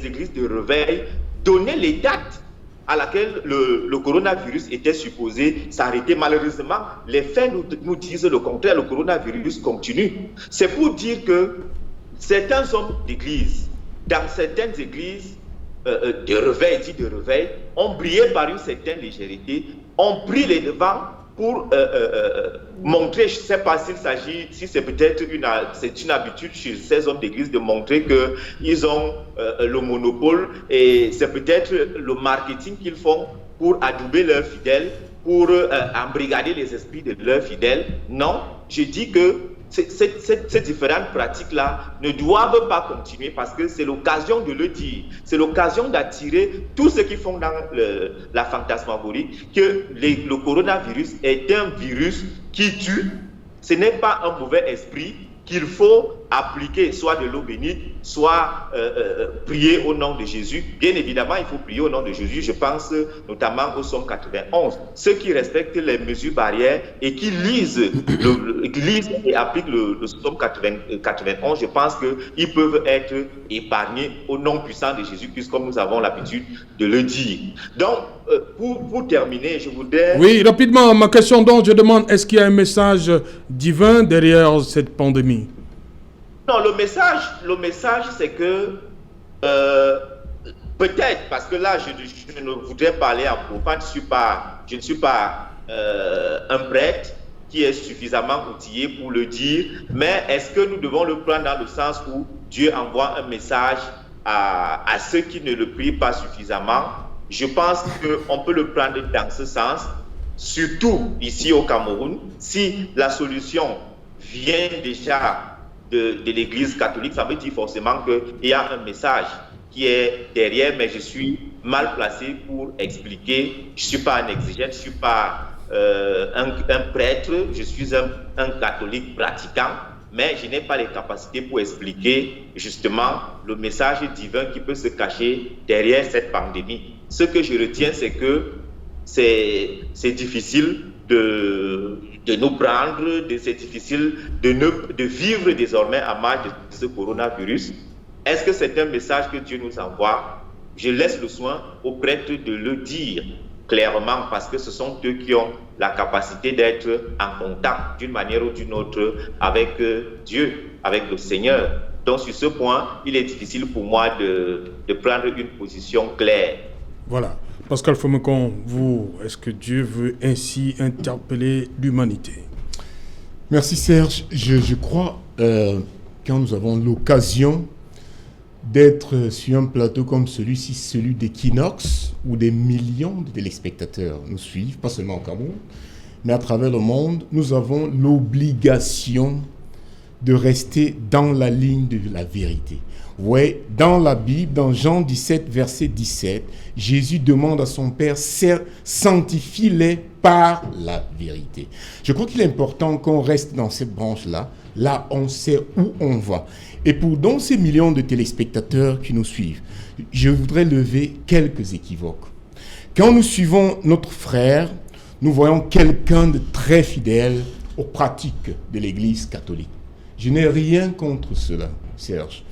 églises de réveil donner les dates à laquelle le coronavirus était supposé s'arrêter. Malheureusement, les faits nous disent le contraire, le coronavirus continue. C'est pour dire que certains hommes d'église, dans certaines églises de réveil, ont brillé par une certaine légèreté, ont pris les devants pour montrer, je ne sais pas si c'est peut-être une habitude chez ces hommes d'église de montrer qu'ils ont le monopole, et c'est peut-être le marketing qu'ils font pour adouber leurs fidèles, pour embrigader les esprits de leurs fidèles. Non, je dis que ces différentes pratiques-là ne doivent pas continuer, parce que c'est l'occasion de le dire, c'est l'occasion d'attirer tous ceux qui font dans la fantasmagorie que le coronavirus est un virus qui tue. Ce n'est pas un mauvais esprit qu'il faut appliquer, soit de l'eau bénite, soit prier au nom de Jésus. Bien évidemment, il faut prier au nom de Jésus. Je pense notamment au psaume 91. Ceux qui respectent les mesures barrières et qui lisent et appliquent le psaume 91, je pense qu'ils peuvent être épargnés au nom puissant de Jésus, puisque comme nous avons l'habitude de le dire. Donc, pour terminer, je voudrais... Oui, rapidement, ma question donc, je demande, est-ce qu'il y a un message divin derrière cette pandémie? Non, le message, c'est que peut-être, parce que là, je ne voudrais parler à profane, je ne suis pas un prêtre qui est suffisamment outillé pour le dire, mais est-ce que nous devons le prendre dans le sens où Dieu envoie un message à ceux qui ne le prient pas suffisamment? Je pense qu'on peut le prendre dans ce sens, surtout ici au Cameroun, si la solution vient déjà de l'Église catholique, ça veut dire forcément qu'il y a un message qui est derrière, mais je suis mal placé pour expliquer. Je ne suis pas un exégète, je ne suis pas un prêtre, je suis un catholique pratiquant, mais je n'ai pas les capacités pour expliquer justement le message divin qui peut se cacher derrière cette pandémie. Ce que je retiens, c'est que c'est difficile de nous prendre, c'est difficile de vivre désormais à marge de ce coronavirus. Est-ce que c'est un message que Dieu nous envoie? Je laisse le soin aux prêtres de le dire clairement, parce que ce sont eux qui ont la capacité d'être en contact d'une manière ou d'une autre avec Dieu, avec le Seigneur. Donc sur ce point, il est difficile pour moi de prendre une position claire. Voilà. Pascal Fomekon, est-ce que Dieu veut ainsi interpeller l'humanité? Merci Serge. Je crois, quand nous avons l'occasion d'être sur un plateau comme celui-ci, celui d'Equinox, où des millions de téléspectateurs nous suivent, pas seulement au Cameroun, mais à travers le monde, nous avons l'obligation de rester dans la ligne de la vérité. Vous voyez, dans la Bible, dans Jean 17, verset 17, Jésus demande à son Père, sanctifie-les par la vérité. Je crois qu'il est important qu'on reste dans cette branche-là. Là, on sait où on va. Et pour donc ces millions de téléspectateurs qui nous suivent, je voudrais lever quelques équivoques. Quand nous suivons notre frère, nous voyons quelqu'un de très fidèle aux pratiques de l'Église catholique. Je n'ai rien contre cela, Serge.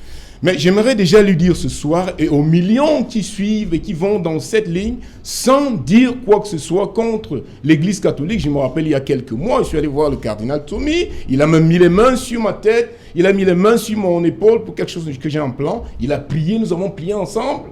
Mais j'aimerais déjà lui dire ce soir, et aux millions qui suivent et qui vont dans cette ligne, sans dire quoi que ce soit contre l'Église catholique. Je me rappelle, il y a quelques mois, je suis allé voir le cardinal Tommy, il a même mis les mains sur ma tête, il a mis les mains sur mon épaule pour quelque chose que j'ai en plan, il a prié, nous avons prié ensemble.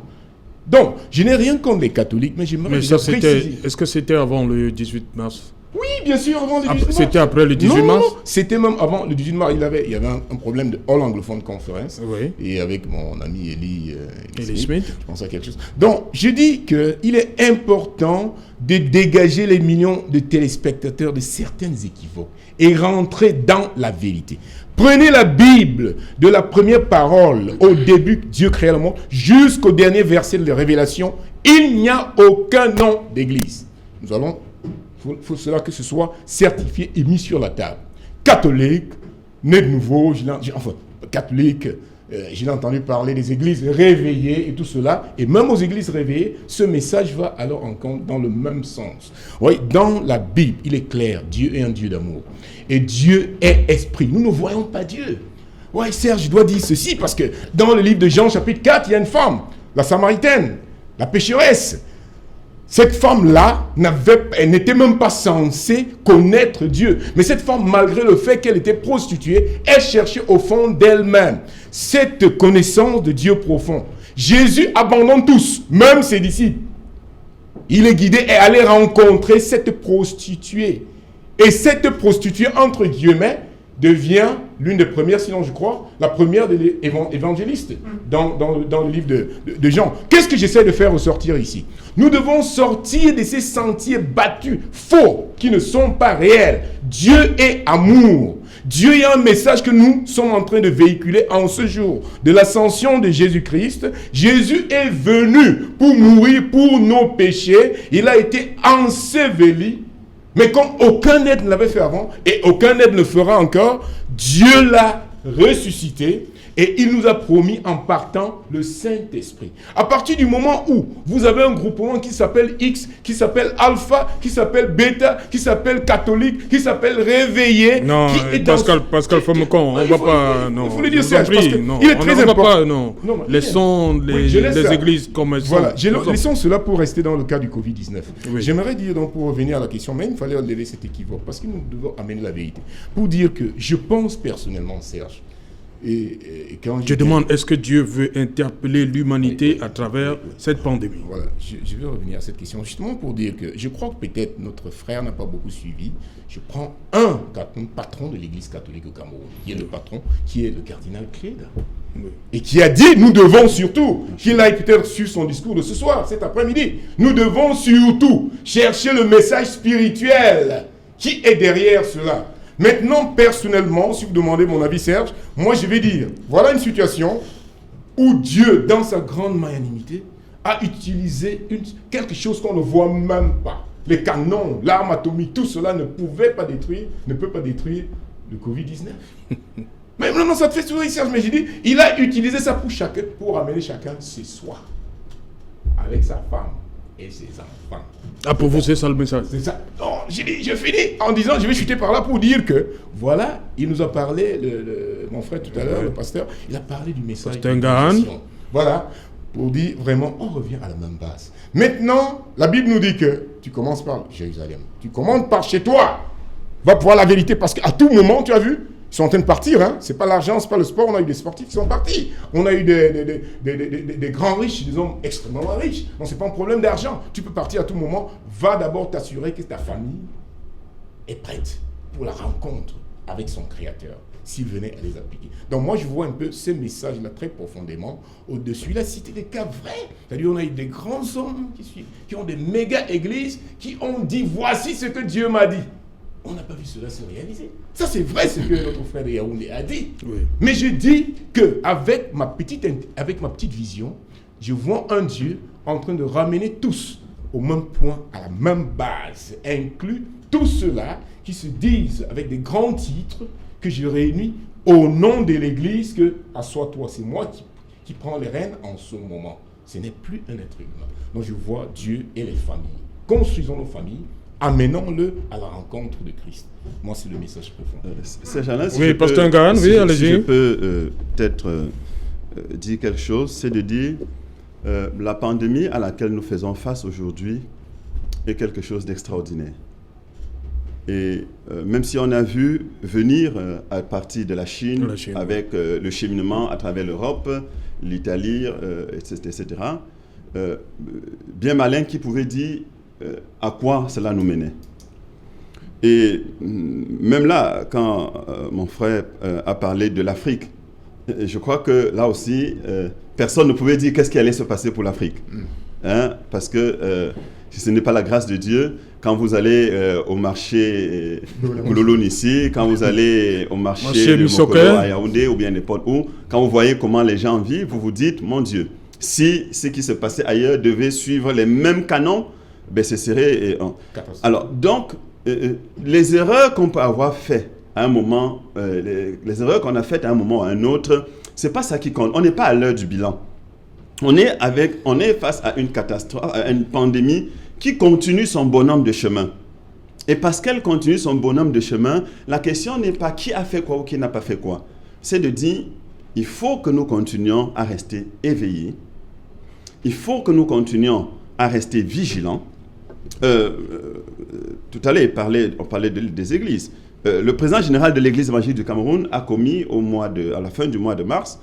Donc, je n'ai rien contre les catholiques, mais j'aimerais déjà préciser. Est-ce que c'était avant le 18 mars? Oui, bien sûr, avant le 18 mars. C'était après le 18 mars? Non, c'était même avant le 18 mars. Il y avait un problème de All Anglophone Conference. Oui. Et avec mon ami Eli Smith. Je pense à quelque chose. Donc, je dis qu'il est important de dégager les millions de téléspectateurs de certaines équivoques et rentrer dans la vérité. Prenez la Bible, de la première parole, au début, Dieu créa le monde, jusqu'au dernier verset de la Révélation, il n'y a aucun nom d'église. Nous allons... Il faut cela que ce soit certifié et mis sur la table. Catholique, né de nouveau, enfin, catholique, J'ai entendu parler des églises réveillées et tout cela. Et même aux églises réveillées, ce message va alors en compte dans le même sens. Oui, dans la Bible, il est clair, Dieu est un Dieu d'amour. Et Dieu est esprit. Nous ne voyons pas Dieu. Oui, Serge, je dois dire ceci parce que dans le livre de Jean, chapitre 4, il y a une femme, la Samaritaine, la pécheresse. Cette femme-là elle n'était même pas censée connaître Dieu. Mais cette femme, malgré le fait qu'elle était prostituée, elle cherchait au fond d'elle-même cette connaissance de Dieu profond. Jésus abandonne tous, même ses disciples. Il est guidé et allé rencontrer cette prostituée. Et cette prostituée, entre guillemets, devient l'une des premières, sinon je crois, la première des évangélistes dans le livre de Jean. Qu'est-ce que j'essaie de faire ressortir ici? Nous devons sortir de ces sentiers battus, faux, qui ne sont pas réels. Dieu est amour. Dieu a un message que nous sommes en train de véhiculer en ce jour de l'ascension de Jésus-Christ. Jésus est venu pour mourir pour nos péchés. Il a été enseveli. Mais comme aucun aide ne l'avait fait avant, et aucun aide ne le fera encore, Dieu l'a ressuscité, et il nous a promis en partant le Saint-Esprit. À partir du moment où vous avez un groupement qui s'appelle X, qui s'appelle Alpha, qui s'appelle Bêta, qui s'appelle Catholique, qui s'appelle Réveillé... Non, qui est Pascal Famecon, on ne va pas... Non, il faut le dire, Serge, parce qu'il est très on important. Pas, non. Laissons les églises comme elles sont. Voilà, laissons cela pour rester dans le cas du Covid-19. Oui. J'aimerais dire, donc, pour revenir à la question, mais il fallait enlever cet équivoque, parce que nous devons amener la vérité. Pour dire que je pense personnellement, Serge, et quand je demande, est-ce que Dieu veut interpeller l'humanité à travers cette pandémie? Voilà, je vais revenir à cette question, justement pour dire que je crois que peut-être notre frère n'a pas beaucoup suivi. Je prends un patron de l'Église catholique au Cameroun, qui est le patron, qui est le cardinal Cléda. Oui. Et qui a dit, nous devons surtout, qu'il a peut-être su son discours de ce soir, cet après-midi, nous devons surtout chercher le message spirituel qui est derrière cela. Maintenant, personnellement, si vous demandez mon avis, Serge, moi je vais dire, voilà une situation où Dieu, dans sa grande magnanimité, a utilisé quelque chose qu'on ne voit même pas. Les canons, l'arme atomique, tout cela ne peut pas détruire le Covid-19. Mais non, ça te fait sourire, Serge, mais j'ai dit, il a utilisé ça pour amener chacun chez soi, avec sa femme et ses enfants. Ah, pour vous, c'est ça le message? C'est ça. Non, j'ai dit, je finis en disant, je vais chuter par là pour dire que, voilà, il nous a parlé, mon frère tout à l'heure, le pasteur, il a parlé du message. C'est un Gahan. Voilà, pour dire vraiment, on revient à la même base. Maintenant, la Bible nous dit que tu commences par Jérusalem, tu commences par chez toi, va voir la vérité, parce qu'à tout moment, tu as vu, ils sont en train de partir, hein. C'est pas l'argent, c'est pas le sport, on a eu des sportifs qui sont partis. On a eu des grands riches, des hommes extrêmement riches. Donc c'est pas un problème d'argent. Tu peux partir à tout moment. Va d'abord t'assurer que ta famille est prête pour la rencontre avec son Créateur, s'il venait à les appliquer. Donc moi je vois un peu ces messages-là très profondément au-dessus. Il a cité des cas vrais. C'est-à-dire on a eu des grands hommes qui ont des méga églises, qui ont dit voici ce que Dieu m'a dit. On n'a pas vu cela se réaliser. Ça, c'est vrai ce que notre frère de Yaoundé a dit. Oui. Mais je dis qu'avec ma petite vision, je vois un Dieu en train de ramener tous au même point, à la même base, inclus tous ceux-là qui se disent avec des grands titres que je réunis au nom de l'Église que, assois-toi, c'est moi qui prends les rênes en ce moment. Ce n'est plus un être humain. Donc je vois Dieu et les familles. Construisons nos familles. Amenons-le à la rencontre de Christ. Moi, c'est le message profond. Oui, Pasteur Gahan, oui, allez-y. Si je peux peut-être dire quelque chose, c'est de dire la pandémie à laquelle nous faisons face aujourd'hui est quelque chose d'extraordinaire. Et même si on a vu venir à partir de la Chine, avec le cheminement à travers l'Europe, l'Italie, etc., bien malin qui pouvait dire à quoi cela nous menait. Et même là, quand mon frère a parlé de l'Afrique, je crois que là aussi, personne ne pouvait dire qu'est-ce qui allait se passer pour l'Afrique. Hein? Parce que si ce n'est pas la grâce de Dieu, quand vous allez au marché Goulolone ici, quand vous allez au marché de Mokolo à Yaoundé ou bien n'importe où, quand vous voyez comment les gens vivent, vous vous dites, mon Dieu, si ce qui se passait ailleurs devait suivre les mêmes canons, ben ce serait... Alors, donc, les erreurs qu'on peut avoir faites à un moment, les erreurs qu'on a faites à un moment ou à un autre, c'est pas ça qui compte. On n'est pas à l'heure du bilan. On est face à une catastrophe, à une pandémie qui continue son bonhomme de chemin. Et parce qu'elle continue son bonhomme de chemin, la question n'est pas qui a fait quoi ou qui n'a pas fait quoi. C'est de dire, il faut que nous continuions à rester éveillés. Il faut que nous continuions à rester vigilants. Tout à l'heure, on parlait des églises. Le président général de l'église évangélique du Cameroun a commis à la fin du mois de mars,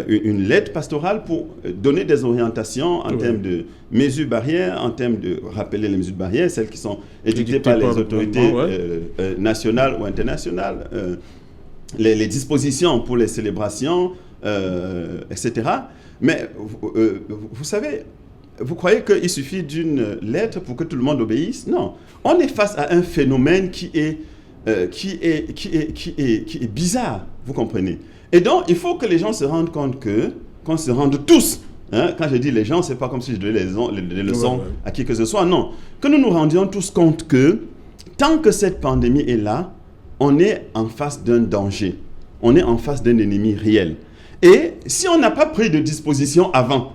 une lettre pastorale pour donner des orientations en termes de mesures barrières, en termes de rappeler les mesures barrières, celles qui sont édictées par les autorités nationales ou internationales, les dispositions pour les célébrations, etc. Mais vous savez, vous croyez qu'il suffit d'une lettre pour que tout le monde obéisse? Non. On est face à un phénomène qui est bizarre, vous comprenez? Et donc, il faut que les gens se rendent compte qu'on se rende tous. Quand je dis les gens, ce n'est pas comme si je donnais les leçons à qui que ce soit. Non. Que nous nous rendions tous compte que tant que cette pandémie est là, on est en face d'un danger. On est en face d'un ennemi réel. Et si on n'a pas pris de disposition avant,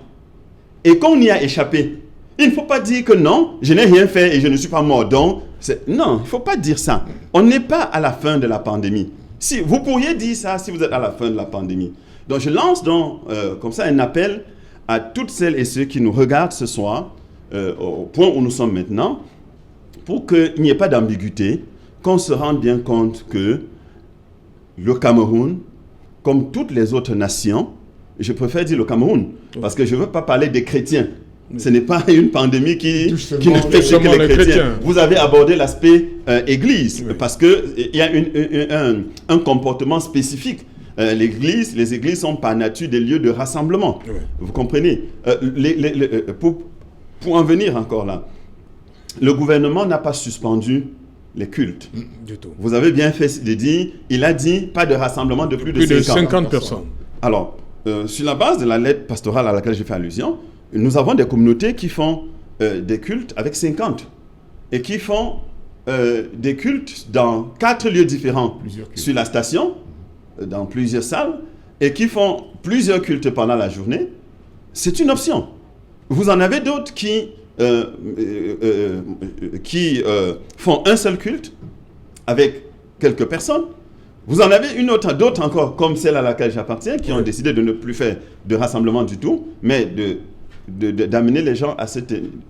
et qu'on y a échappé, il ne faut pas dire que non, je n'ai rien fait et je ne suis pas mort. Donc, non, il ne faut pas dire ça. On n'est pas à la fin de la pandémie. Si, vous pourriez dire ça si vous êtes à la fin de la pandémie. Donc, je lance comme ça un appel à toutes celles et ceux qui nous regardent ce soir, au point où nous sommes maintenant, pour qu'il n'y ait pas d'ambiguïté, qu'on se rende bien compte que le Cameroun, comme toutes les autres nations, je préfère dire le Cameroun, parce que je ne veux pas parler des chrétiens. Ce n'est pas une pandémie qui ne fait que les chrétiens. Vous avez abordé l'aspect église, parce qu'il y a un comportement spécifique. Les églises sont par nature des lieux de rassemblement. Vous comprenez? Pour en venir encore là, le gouvernement n'a pas suspendu les cultes. Du tout. Vous avez bien fait de dire, il a dit pas de rassemblement de plus de 50 personnes. Alors, sur la base de la lettre pastorale à laquelle j'ai fait allusion, nous avons des communautés qui font des cultes avec 50 et qui font des cultes dans 4 lieux différents sur la station, dans plusieurs salles, et qui font plusieurs cultes pendant la journée. C'est une option. Vous en avez d'autres qui font un seul culte avec quelques personnes. Vous en avez d'autres encore, comme celle à laquelle j'appartiens, qui ont décidé de ne plus faire de rassemblement du tout, mais d'amener les gens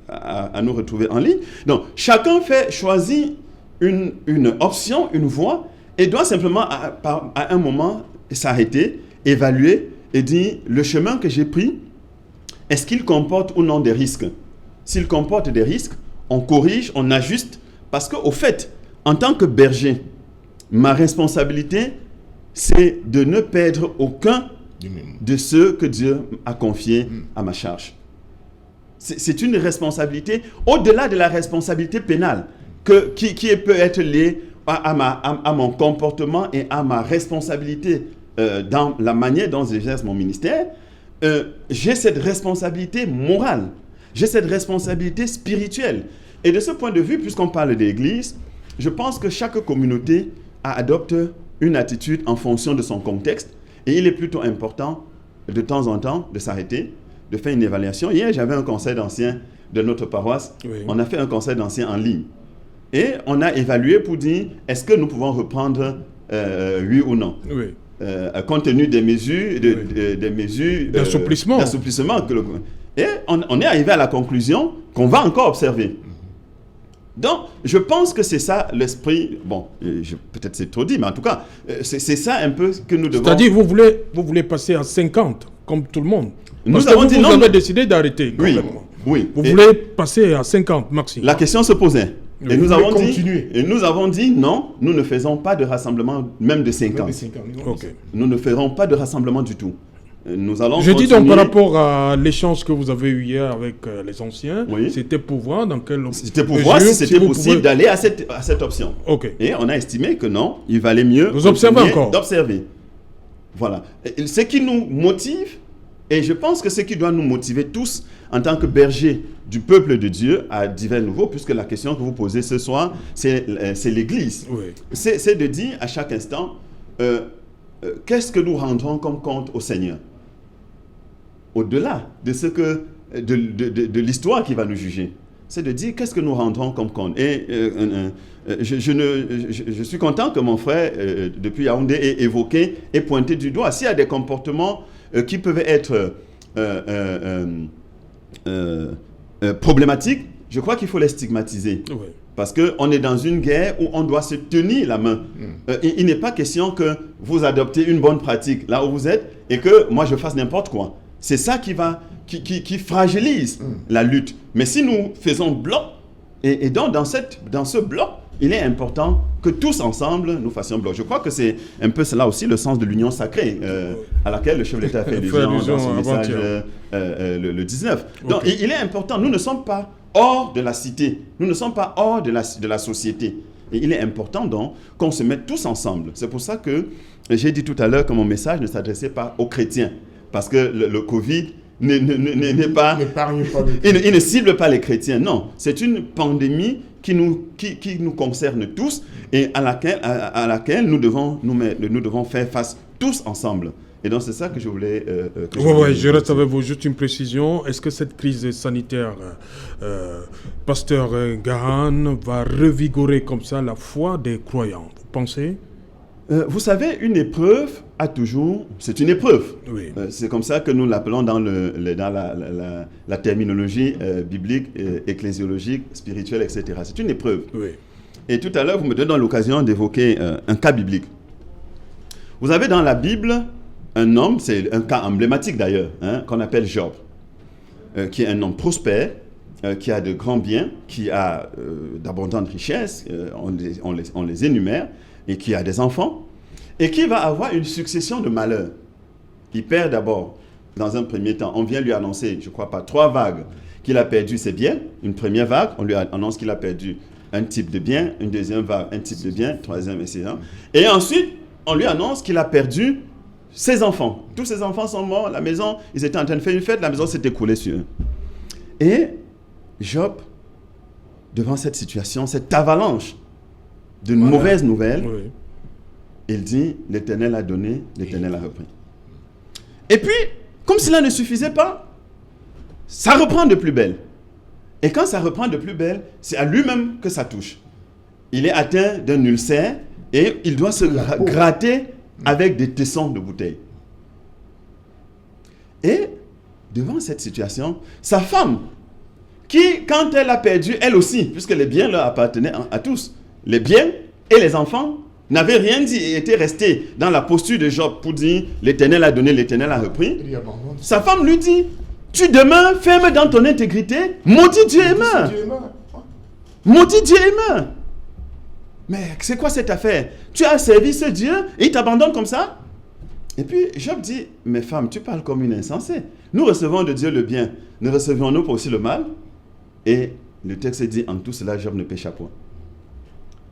à nous retrouver en ligne. Donc, chacun choisit une option, une voie, et doit simplement, à un moment, s'arrêter, évaluer, et dire, le chemin que j'ai pris, est-ce qu'il comporte ou non des risques? S'il comporte des risques, on corrige, on ajuste, parce qu'au fait, en tant que berger, ma responsabilité, c'est de ne perdre aucun de ceux que Dieu a confiés à ma charge. C'est une responsabilité, au-delà de la responsabilité pénale, qui peut être liée à mon comportement et à ma responsabilité dans la manière dont j'exerce mon ministère. J'ai cette responsabilité morale, j'ai cette responsabilité spirituelle. Et de ce point de vue, puisqu'on parle d'église, je pense que chaque communauté adopte une attitude en fonction de son contexte, et il est plutôt important de temps en temps de s'arrêter, de faire une évaluation. Hier, j'avais un conseil d'anciens de notre paroisse. On a fait un conseil d'anciens en ligne. Et on a évalué pour dire, est-ce que nous pouvons reprendre oui ou non, compte tenu des mesures d'assouplissement. Et on est arrivé à la conclusion qu'on va encore observer. Donc, je pense que c'est ça l'esprit. Bon, peut-être c'est trop dit, mais en tout cas, c'est ça un peu que nous devons. C'est-à-dire, vous voulez passer à 50, comme tout le monde. Nous avons dit non. Vous avez décidé d'arrêter complètement. Oui. Vous voulez passer à 50 maximum. La question se posait. Et nous avons dit non, nous ne faisons pas de rassemblement, même de 50. Nous ne ferons pas de rassemblement du tout. Nous allons Je dis donc par rapport à l'échange que vous avez eu hier avec les anciens, c'était pour voir dans quelle C'était pour voir si c'était possible d'aller à cette option. Et on a estimé que non, il valait mieux d'observer. Voilà. Et ce qui nous motive, et je pense que ce qui doit nous motiver tous en tant que bergers du peuple de Dieu à divers niveaux, puisque la question que vous posez ce soir, c'est l'Église. C'est de dire à chaque instant, qu'est-ce que nous rendrons comme compte au Seigneur? Au-delà de ce que de l'histoire qui va nous juger, c'est de dire qu'est-ce que nous rendrons comme compte. Et je suis content que mon frère, depuis Yaoundé, ait évoqué et pointé du doigt. S'il y a des comportements qui peuvent être problématiques, je crois qu'il faut les stigmatiser. Oui. Parce qu'on est dans une guerre où on doit se tenir la main. Il n'est pas question que vous adoptez une bonne pratique là où vous êtes et que moi je fasse n'importe quoi. C'est ça qui fragilise la lutte. Mais si nous faisons bloc, et donc dans ce bloc, il est important que tous ensemble nous fassions bloc. Je crois que c'est un peu cela aussi le sens de l'union sacrée à laquelle le chef de l'État fait allusion dans son message le 19. Donc il est important, nous ne sommes pas hors de la cité, nous ne sommes pas hors de la société. Et il est important donc qu'on se mette tous ensemble. C'est pour ça que j'ai dit tout à l'heure que mon message ne s'adressait pas aux chrétiens. Parce que le Covid n'est pas... Il ne cible pas les chrétiens, non. C'est une pandémie qui nous concerne tous et à laquelle nous devons faire face tous ensemble. Et donc, c'est ça que je voulais... je reste avec vous. Juste une précision. Est-ce que cette crise sanitaire, Pasteur Gahan, va revigorer comme ça la foi des croyants? Vous pensez? Vous savez, une épreuve c'est une épreuve. Oui. C'est comme ça que nous l'appelons dans la terminologie biblique, ecclésiologique, spirituelle, etc. C'est une épreuve. Oui. Et tout à l'heure, vous me donnez l'occasion d'évoquer un cas biblique. Vous avez dans la Bible un homme, c'est un cas emblématique d'ailleurs, qu'on appelle Job, qui est un homme prospère, qui a de grands biens, qui a d'abondantes richesses, on les énumère, et qui a des enfants, et qui va avoir une succession de malheurs. Il perd d'abord, dans un premier temps, on vient lui annoncer, je ne crois pas, 3 vagues, qu'il a perdu ses biens. Une première vague, on lui annonce qu'il a perdu un type de bien, une deuxième vague, un type de bien, troisième, etc. Et ensuite, on lui annonce qu'il a perdu ses enfants. Tous ses enfants sont morts, la maison, ils étaient en train de faire une fête, la maison s'est écoulée sur eux. Et Job, devant cette situation, cette avalanche de mauvaises nouvelles, il dit, l'Éternel a donné, l'Éternel a repris. Et puis, comme cela ne suffisait pas, ça reprend de plus belle. Et quand ça reprend de plus belle, c'est à lui-même que ça touche. Il est atteint d'un ulcère et il doit se gratter avec des tessons de bouteille. Et, devant cette situation, sa femme, qui, quand elle a perdu, elle aussi, puisque les biens leur appartenaient à tous, les biens et les enfants, n'avaient rien dit et étaient restés dans la posture de Job pour dire « l'Éternel a donné, l'Éternel a repris ». Sa femme lui dit « tu demeures ferme dans ton intégrité, maudit Dieu et meurs. Maudit Dieu et meurs. » Mais c'est quoi cette affaire? Tu as servi ce Dieu et il t'abandonne comme ça? Et puis Job dit « mais femme, tu parles comme une insensée. Nous recevons de Dieu le bien, ne recevons-nous pas aussi le mal ?» Et le texte dit « en tout cela, Job ne pécha point. »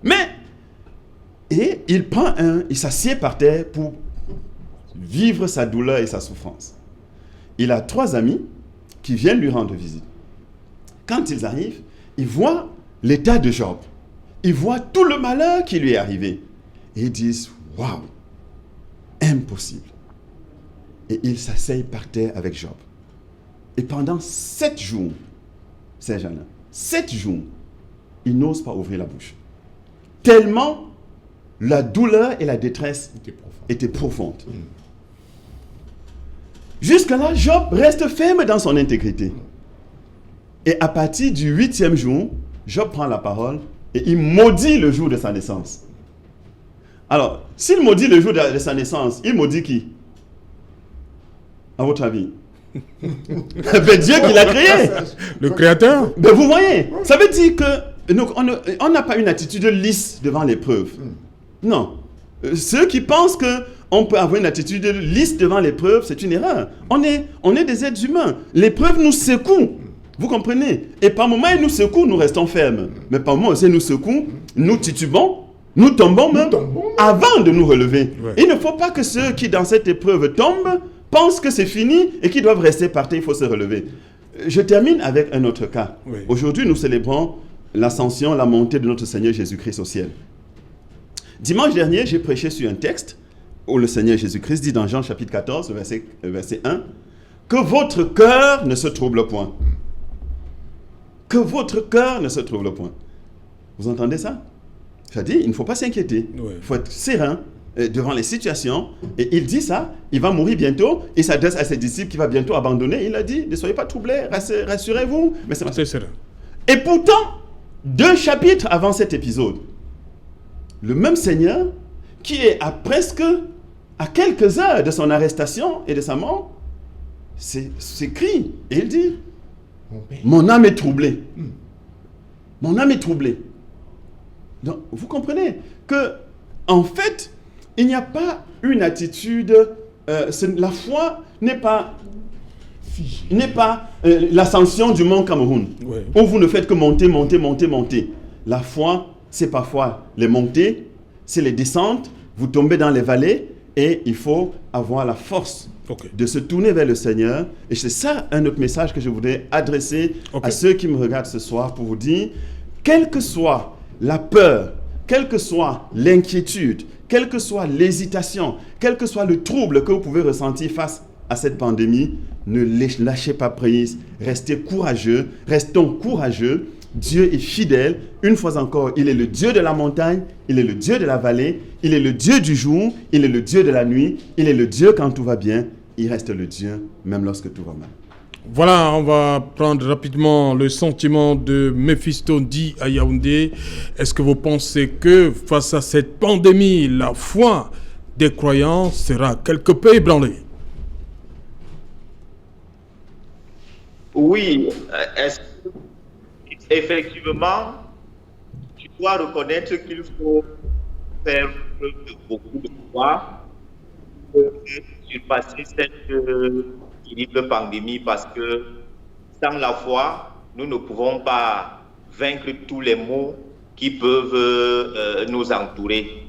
Mais, et il s'assied par terre pour vivre sa douleur et sa souffrance. Il a 3 amis qui viennent lui rendre visite. Quand ils arrivent, ils voient l'état de Job. Ils voient tout le malheur qui lui est arrivé. Et ils disent, waouh, impossible. Et ils s'asseyent par terre avec Job. Et pendant 7 jours, ces gens-là, 7 jours, ils n'osent pas ouvrir la bouche. Tellement la douleur et la détresse étaient profondes. Jusque-là, Job reste ferme dans son intégrité. Et à partir du 8e jour, Job prend la parole et il maudit le jour de sa naissance. Alors, s'il maudit le jour de sa naissance, il maudit qui? À votre avis? C'est Dieu qui l'a créé. Le créateur. Mais vous voyez, ça veut dire qu'on n'a pas une attitude lisse devant l'épreuve. Non. Ceux qui pensent qu'on peut avoir une attitude lisse devant l'épreuve, c'est une erreur. On est des êtres humains. L'épreuve nous secoue. Vous comprenez? Et par moments, elle nous secoue, nous restons fermes. Mais par moments, elle nous secoue, nous titubons, nous tombons même avant de nous relever. Ouais. Il ne faut pas que ceux qui, dans cette épreuve, tombent, pensent que c'est fini et qu'ils doivent rester par terre, il faut se relever. Je termine avec un autre cas. Oui. Aujourd'hui, nous célébrons l'ascension, la montée de notre Seigneur Jésus-Christ au ciel. Dimanche dernier, j'ai prêché sur un texte où le Seigneur Jésus-Christ dit dans Jean chapitre 14, verset 1, « Que votre cœur ne se trouble point. » Que votre cœur ne se trouble point. Vous entendez ça? C'est-à-dire, il ne faut pas s'inquiéter. Il faut être serein devant les situations. Et il dit ça, il va mourir bientôt. Il s'adresse à ses disciples qu'il va bientôt abandonner. Il a dit, ne soyez pas troublés, rassurez-vous. Mais c'est serein. Et pourtant, 2 chapitres avant cet épisode, le même Seigneur, qui est à quelques heures de son arrestation et de sa mort, s'écrie et il dit, mon âme est troublée. Mon âme est troublée. Donc, vous comprenez que, en fait, il n'y a pas une attitude, la foi n'est pas l'ascension du mont Cameroun, où vous ne faites que monter, monter, monter, monter. La foi, c'est parfois les montées, c'est les descentes, vous tombez dans les vallées, et il faut avoir la force de se tourner vers le Seigneur. Et c'est ça un autre message que je voudrais adresser à ceux qui me regardent ce soir pour vous dire, quelle que soit la peur, quelle que soit l'inquiétude, quelle que soit l'hésitation, quel que soit le trouble que vous pouvez ressentir face à cette pandémie, ne lâchez pas prise, restez courageux, restons courageux. Dieu est fidèle. Une fois encore, il est le Dieu de la montagne, il est le Dieu de la vallée, il est le Dieu du jour, il est le Dieu de la nuit, il est le Dieu quand tout va bien, il reste le Dieu même lorsque tout va mal. Voilà, on va prendre rapidement le sentiment de Mephisto Ndi à Yaoundé. Est-ce que vous pensez que face à cette pandémie, la foi des croyants sera quelque peu ébranlée? Oui, effectivement, tu dois reconnaître qu'il faut faire preuve de beaucoup de foi pour surpasser cette terrible pandémie, parce que sans la foi, nous ne pouvons pas vaincre tous les maux qui peuvent nous entourer.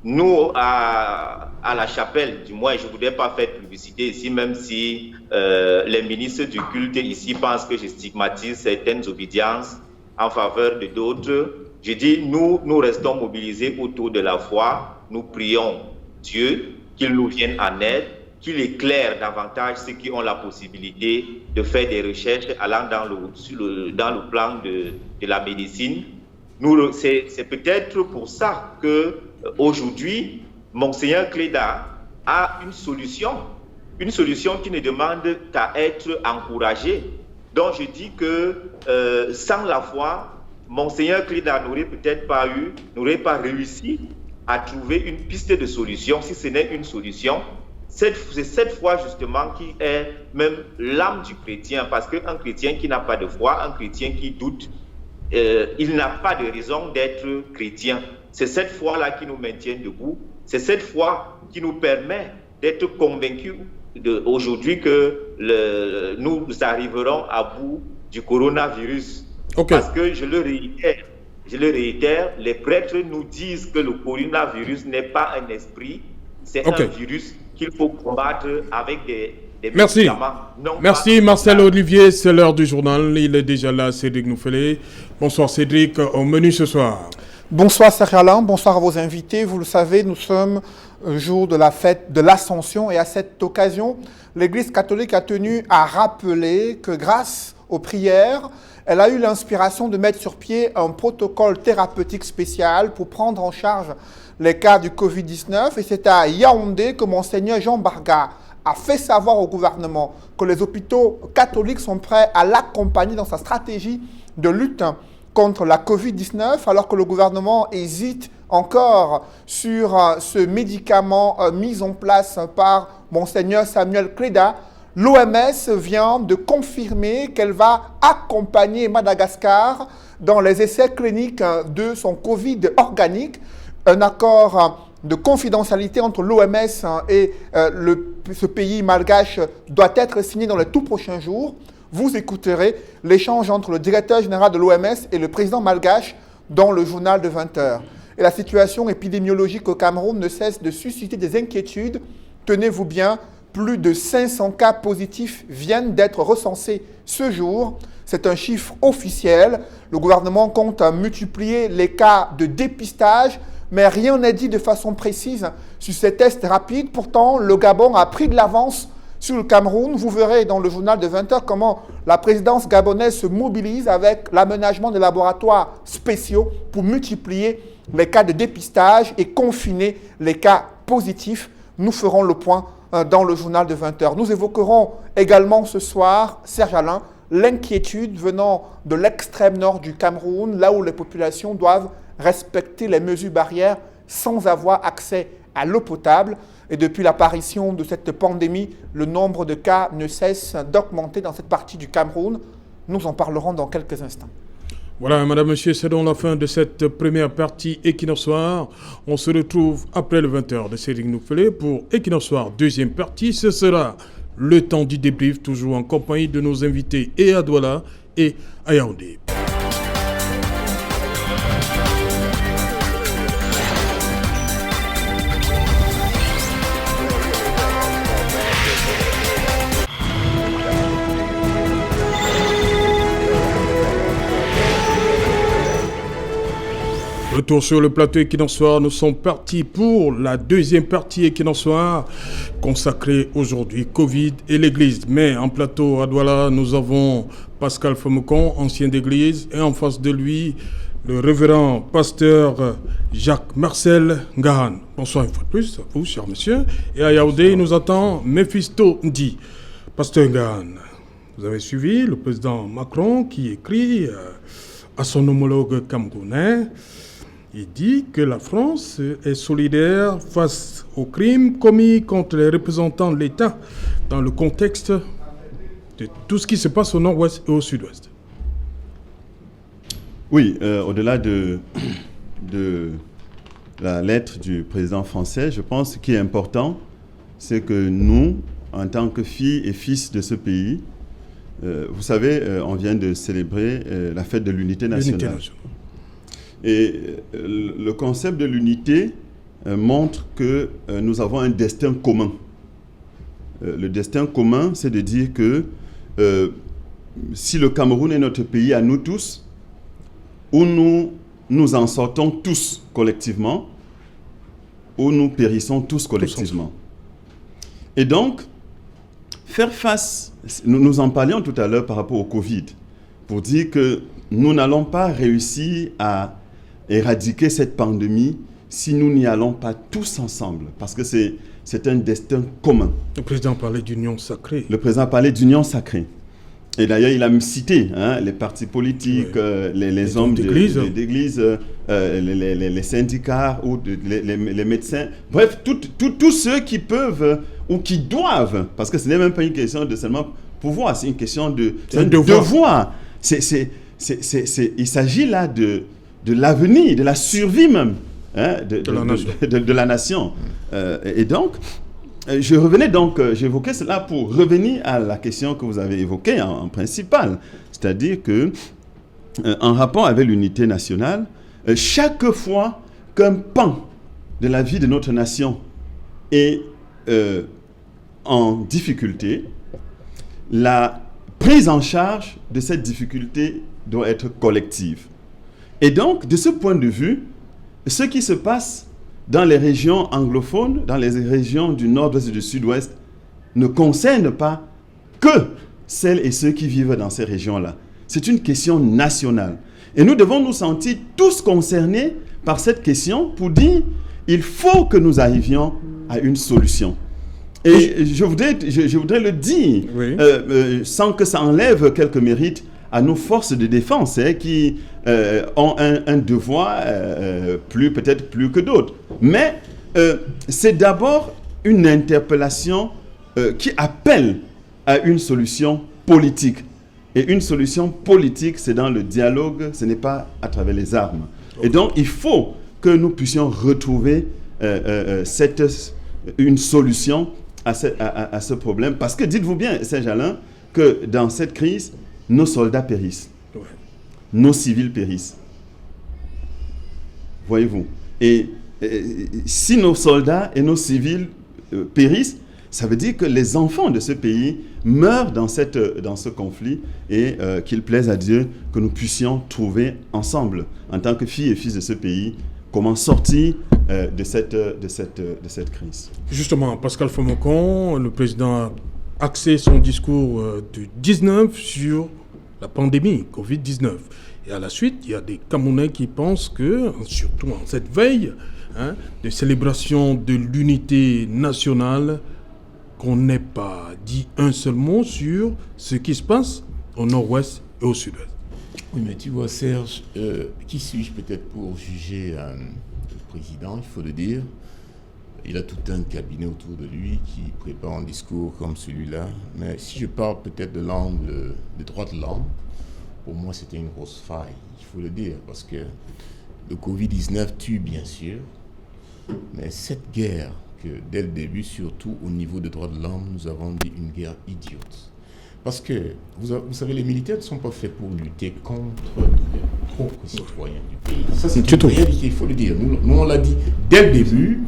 Nous, à la chapelle, du moins, je ne voudrais pas faire publicité ici, même si les ministres du culte ici pensent que je stigmatise certaines obédiences en faveur de d'autres. Je dis, nous restons mobilisés autour de la foi. Nous prions Dieu qu'il nous vienne en aide, qu'il éclaire davantage ceux qui ont la possibilité de faire des recherches allant dans le plan de la médecine. C'est peut-être pour ça que aujourd'hui, Monseigneur Cléda a une solution qui ne demande qu'à être encouragée. Donc je dis que sans la foi, Monseigneur Cléda n'aurait pas réussi à trouver une piste de solution, si ce n'est une solution. C'est cette foi justement qui est même l'âme du chrétien, parce qu'un chrétien qui n'a pas de foi, un chrétien qui doute, il n'a pas de raison d'être chrétien. C'est cette foi-là qui nous maintient debout. C'est cette foi qui nous permet d'être convaincus aujourd'hui que nous arriverons à bout du coronavirus. Parce que je le réitère, les prêtres nous disent que le coronavirus n'est pas un esprit, c'est un virus qu'il faut combattre avec des médicaments. Merci Marcel Olivier, c'est l'heure du journal. Il est déjà là, Cédric Noufélé. Bonsoir Cédric, au menu ce soir. Bonsoir Serge Alain, bonsoir à vos invités. Vous le savez, nous sommes au jour de la fête de l'Ascension et à cette occasion, l'Église catholique a tenu à rappeler que grâce aux prières, elle a eu l'inspiration de mettre sur pied un protocole thérapeutique spécial pour prendre en charge les cas du Covid-19. Et c'est à Yaoundé que Monseigneur Jean Barga a fait savoir au gouvernement que les hôpitaux catholiques sont prêts à l'accompagner dans sa stratégie de lutte contre la Covid-19, alors que le gouvernement hésite encore sur ce médicament mis en place par Monseigneur Samuel Cléda. L'OMS vient de confirmer qu'elle va accompagner Madagascar dans les essais cliniques de son Covid organique. Un accord de confidentialité entre l'OMS et ce pays malgache doit être signé dans les tout prochains jours. Vous écouterez l'échange entre le directeur général de l'OMS et le président malgache dans le journal de 20h. Et la situation épidémiologique au Cameroun ne cesse de susciter des inquiétudes. Tenez-vous bien, plus de 500 cas positifs viennent d'être recensés ce jour. C'est un chiffre officiel. Le gouvernement compte multiplier les cas de dépistage mais rien n'est dit de façon précise sur ces tests rapides. Pourtant, le Gabon a pris de l'avance sur le Cameroun. Vous verrez dans le journal de 20h comment la présidence gabonaise se mobilise avec l'aménagement de laboratoires spéciaux pour multiplier les cas de dépistage et confiner les cas positifs. Nous ferons le point dans le journal de 20h. Nous évoquerons également ce soir, Serge Alain, l'inquiétude venant de l'extrême nord du Cameroun, là où les populations doivent respecter les mesures barrières sans avoir accès à l'eau potable. Et depuis l'apparition de cette pandémie, le nombre de cas ne cesse d'augmenter dans cette partie du Cameroun. Nous en parlerons dans quelques instants. Voilà, madame, monsieur, c'est donc la fin de cette première partie Equinox Soir. On se retrouve après le 20h de Cédric Nouffelé pour Equinox Soir, deuxième partie. Ce sera le temps du débrief, toujours en compagnie de nos invités et à Douala et à Yaoundé. Retour sur le plateau Equinox Soir, nous sommes partis pour la deuxième partie Equinox Soir consacrée aujourd'hui Covid et l'Église. Mais en plateau à Douala, nous avons Pascal Famoucon, ancien d'Église, et en face de lui, le révérend pasteur Jacques-Marcel Ngahan. Bonsoir une fois de plus à vous, cher monsieur. Et à Yaoundé, il nous attend Mephisto Ndi. Pasteur Ngahan, vous avez suivi le président Macron qui écrit à son homologue camerounais. Il dit que la France est solidaire face aux crimes commis contre les représentants de l'État dans le contexte de tout ce qui se passe au nord-ouest et au sud-ouest. Oui, au-delà de la lettre du président français, je pense que ce qui est important, c'est que nous, en tant que filles et fils de ce pays, vous savez, on vient de célébrer la fête de l'unité nationale. Et le concept de l'unité montre que nous avons un destin commun. Le destin commun, c'est de dire que si le Cameroun est notre pays à nous tous, où nous en sortons tous collectivement, où nous périssons tous collectivement. Et donc, faire face, nous en parlions tout à l'heure par rapport au Covid, pour dire que nous n'allons pas réussir à éradiquer cette pandémie si nous n'y allons pas tous ensemble, parce que c'est un destin commun. Le président parlait d'union sacrée. Le président parlait d'union sacrée. Et d'ailleurs, il a cité les partis politiques, oui. les hommes d'église, les syndicats, ou les médecins, bref, tous ceux qui peuvent ou qui doivent, parce que ce n'est même pas une question de seulement pouvoir, c'est une question de devoir. Il s'agit là de l'avenir, de la survie même de la nation. Et donc, j'évoquais cela pour revenir à la question que vous avez évoquée en principal. C'est-à-dire que, en rapport avec l'unité nationale, chaque fois qu'un pan de la vie de notre nation est en difficulté, la prise en charge de cette difficulté doit être collective. Et donc, de ce point de vue, ce qui se passe dans les régions anglophones, dans les régions du nord-ouest et du sud-ouest, ne concerne pas que celles et ceux qui vivent dans ces régions-là. C'est une question nationale. Et nous devons nous sentir tous concernés par cette question pour dire il faut que nous arrivions à une solution. Et je voudrais le dire, oui. Sans que ça enlève quelques mérites à nos forces de défense qui ont un devoir peut-être plus que d'autres. Mais c'est d'abord une interpellation qui appelle à une solution politique. Et une solution politique, c'est dans le dialogue, ce n'est pas à travers les armes. Okay. Et donc, il faut que nous puissions retrouver une solution à ce problème. Parce que dites-vous bien, Serge Alain, que dans cette crise, nos soldats périssent. Ouais. Nos civils périssent. Voyez-vous. Et si nos soldats et nos civils périssent, ça veut dire que les enfants de ce pays meurent dans ce conflit et qu'il plaise à Dieu que nous puissions trouver ensemble, en tant que filles et fils de ce pays, comment sortir de cette crise. Justement, Pascal Fomocon, le président a axé son discours du 19 sur la pandémie Covid-19. Et à la suite, il y a des Camerounais qui pensent que, surtout en cette veille de célébration de l'unité nationale, qu'on n'ait pas dit un seul mot sur ce qui se passe au nord-ouest et au sud-ouest. Oui, mais tu vois, Serge, qui suis-je peut-être pour juger le président, il faut le dire. Il a tout un cabinet autour de lui qui prépare un discours comme celui-là. Mais si je parle peut-être de l'angle, des droits de l'homme, pour moi, c'était une grosse faille, il faut le dire, parce que le Covid-19 tue, bien sûr, mais cette guerre, que dès le début, surtout au niveau des droits de l'homme, nous avons dit une guerre idiote. Parce que, vous savez, les militaires ne sont pas faits pour lutter contre les propres citoyens du pays. Ça, c'est une réalité, il faut le dire. Nous, on l'a dit dès le début,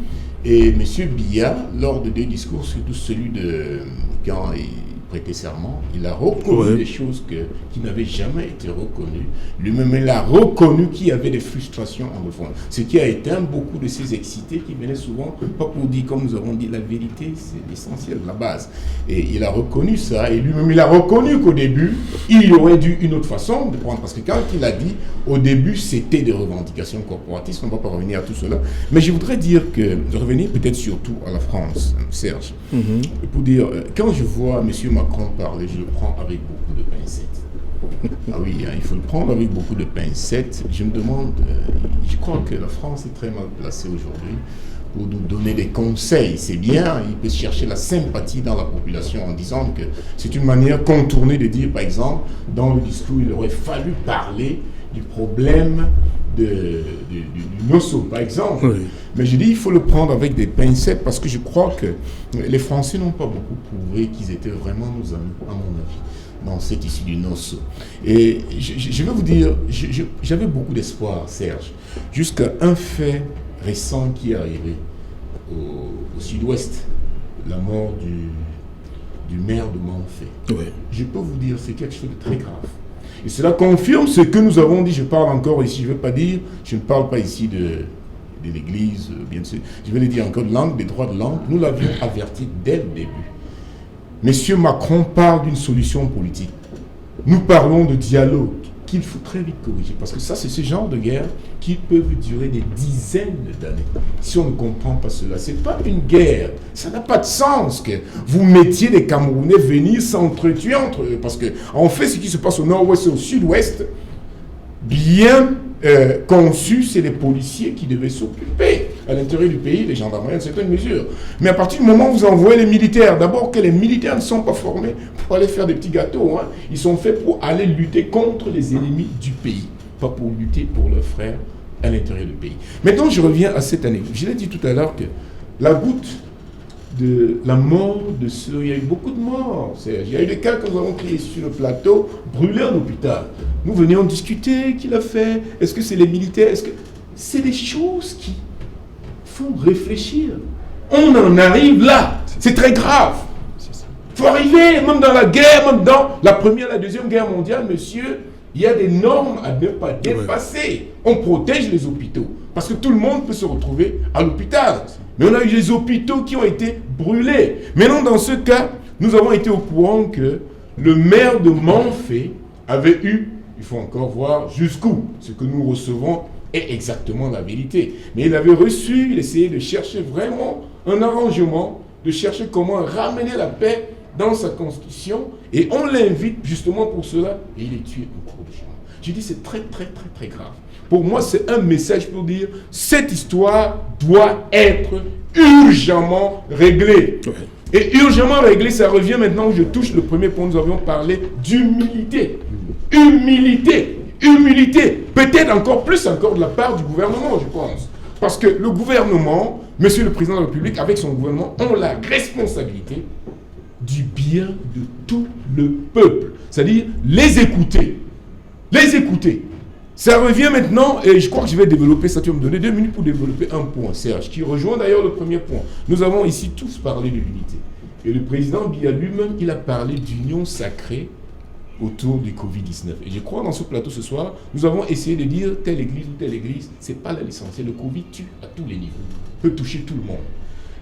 et M. Biya, lors de 2 discours, surtout celui de quand il prêtait serment, il a reconnu des choses qui n'avaient jamais été reconnues. Lui-même, il a reconnu qu'il y avait des frustrations en fond. Ce qui a éteint beaucoup de ces excités qui venaient souvent, pas pour dire, comme nous avons dit, la vérité, c'est l'essentiel, la base. Et il a reconnu ça, et lui-même, il a reconnu qu'au début, il y aurait dû une autre façon de prendre. Parce que quand il a dit, au début, c'était des revendications corporatistes, on ne va pas revenir à tout cela. Mais je voudrais dire que, revenir peut-être surtout à la France, Serge, pour dire, quand je vois M. Macron parler, je le prends avec beaucoup de pincettes. Ah oui, il faut le prendre avec beaucoup de pincettes. Je me demande, je crois que la France est très mal placée aujourd'hui pour nous donner des conseils. C'est bien, il peut chercher la sympathie dans la population en disant que c'est une manière contournée de dire, par exemple, dans le discours, il aurait fallu parler du problème du Nosso, par exemple. Oui. Mais je dis, il faut le prendre avec des pincettes parce que je crois que les Français n'ont pas beaucoup prouvé qu'ils étaient vraiment nos amis, à mon avis, dans cette issue du Nosso. Et je vais vous dire, j'avais beaucoup d'espoir, Serge, jusqu'à un fait récent qui est arrivé au sud-ouest, la mort du maire de Manfé. Oui. Je peux vous dire, c'est quelque chose de très grave. Et cela confirme ce que nous avons dit. Je parle encore ici, je ne veux pas dire, je ne parle pas ici de l'Église, bien sûr. Je vais le dire encore, l'angle des droits de l'homme, nous l'avions averti dès le début. Monsieur Macron parle d'une solution politique. Nous parlons de dialogue qu'il faut très vite corriger. Parce que ça, c'est ce genre de guerre qui peuvent durer des dizaines d'années. Si on ne comprend pas cela, ce n'est pas une guerre. Ça n'a pas de sens que vous mettiez des Camerounais venir s'entretuer entre eux. Parce qu'en fait, ce qui se passe au nord-ouest et au sud-ouest, bien conçu, c'est les policiers qui devaient s'occuper à l'intérieur du pays, les gendarmeries, à certaines mesures. Mais à partir du moment où vous envoyez les militaires, d'abord que les militaires ne sont pas formés pour aller faire des petits gâteaux, ils sont faits pour aller lutter contre les ennemis du pays, pas pour lutter pour leurs frères à l'intérieur du pays. Maintenant, je reviens à cette année. Je l'ai dit tout à l'heure que la goutte de la mort de ceux, il y a eu beaucoup de morts. Il y a eu des cas que nous avons créés sur le plateau, brûlés en hôpital. Nous venions discuter, qui l'a fait, est-ce que c'est les militaires, est-ce que... C'est des choses qui font réfléchir. On en arrive là, c'est très grave. Il faut arriver, même dans la guerre, même dans la première, la deuxième guerre mondiale, monsieur, il y a des normes à ne pas dépasser. On protège les hôpitaux, parce que tout le monde peut se retrouver à l'hôpital. Mais on a eu des hôpitaux qui ont été brûlés. Maintenant, dans ce cas, nous avons été au courant que le maire de Manfé avait eu, il faut encore voir jusqu'où ce que nous recevons est exactement la vérité. Mais il avait reçu, il essayait de chercher vraiment un arrangement, de chercher comment ramener la paix dans sa constitution. Et on l'invite justement pour cela. Et il est tué au cours du chemin. Je dis c'est très, très, très, très grave. Pour moi, c'est un message pour dire cette histoire doit être urgemment réglée. Ouais. Et urgemment réglée, ça revient maintenant où je touche le premier point. Nous avions parlé d'humilité. Humilité. Humilité. Peut-être encore plus encore de la part du gouvernement, je pense. Parce que le gouvernement, monsieur le président de la République, avec son gouvernement, ont la responsabilité du bien de tout le peuple. C'est-à-dire les écouter. Les écouter. Ça revient maintenant, et je crois que je vais développer ça. Tu vas me donner 2 minutes pour développer un point, Serge, qui rejoint d'ailleurs le premier point. Nous avons ici tous parlé de l'unité. Et le président Biya lui-même, il a parlé d'union sacrée autour du Covid-19. Et je crois dans ce plateau ce soir, nous avons essayé de dire telle église, ce n'est pas l'essentiel. Le Covid tue à tous les niveaux, peut toucher tout le monde.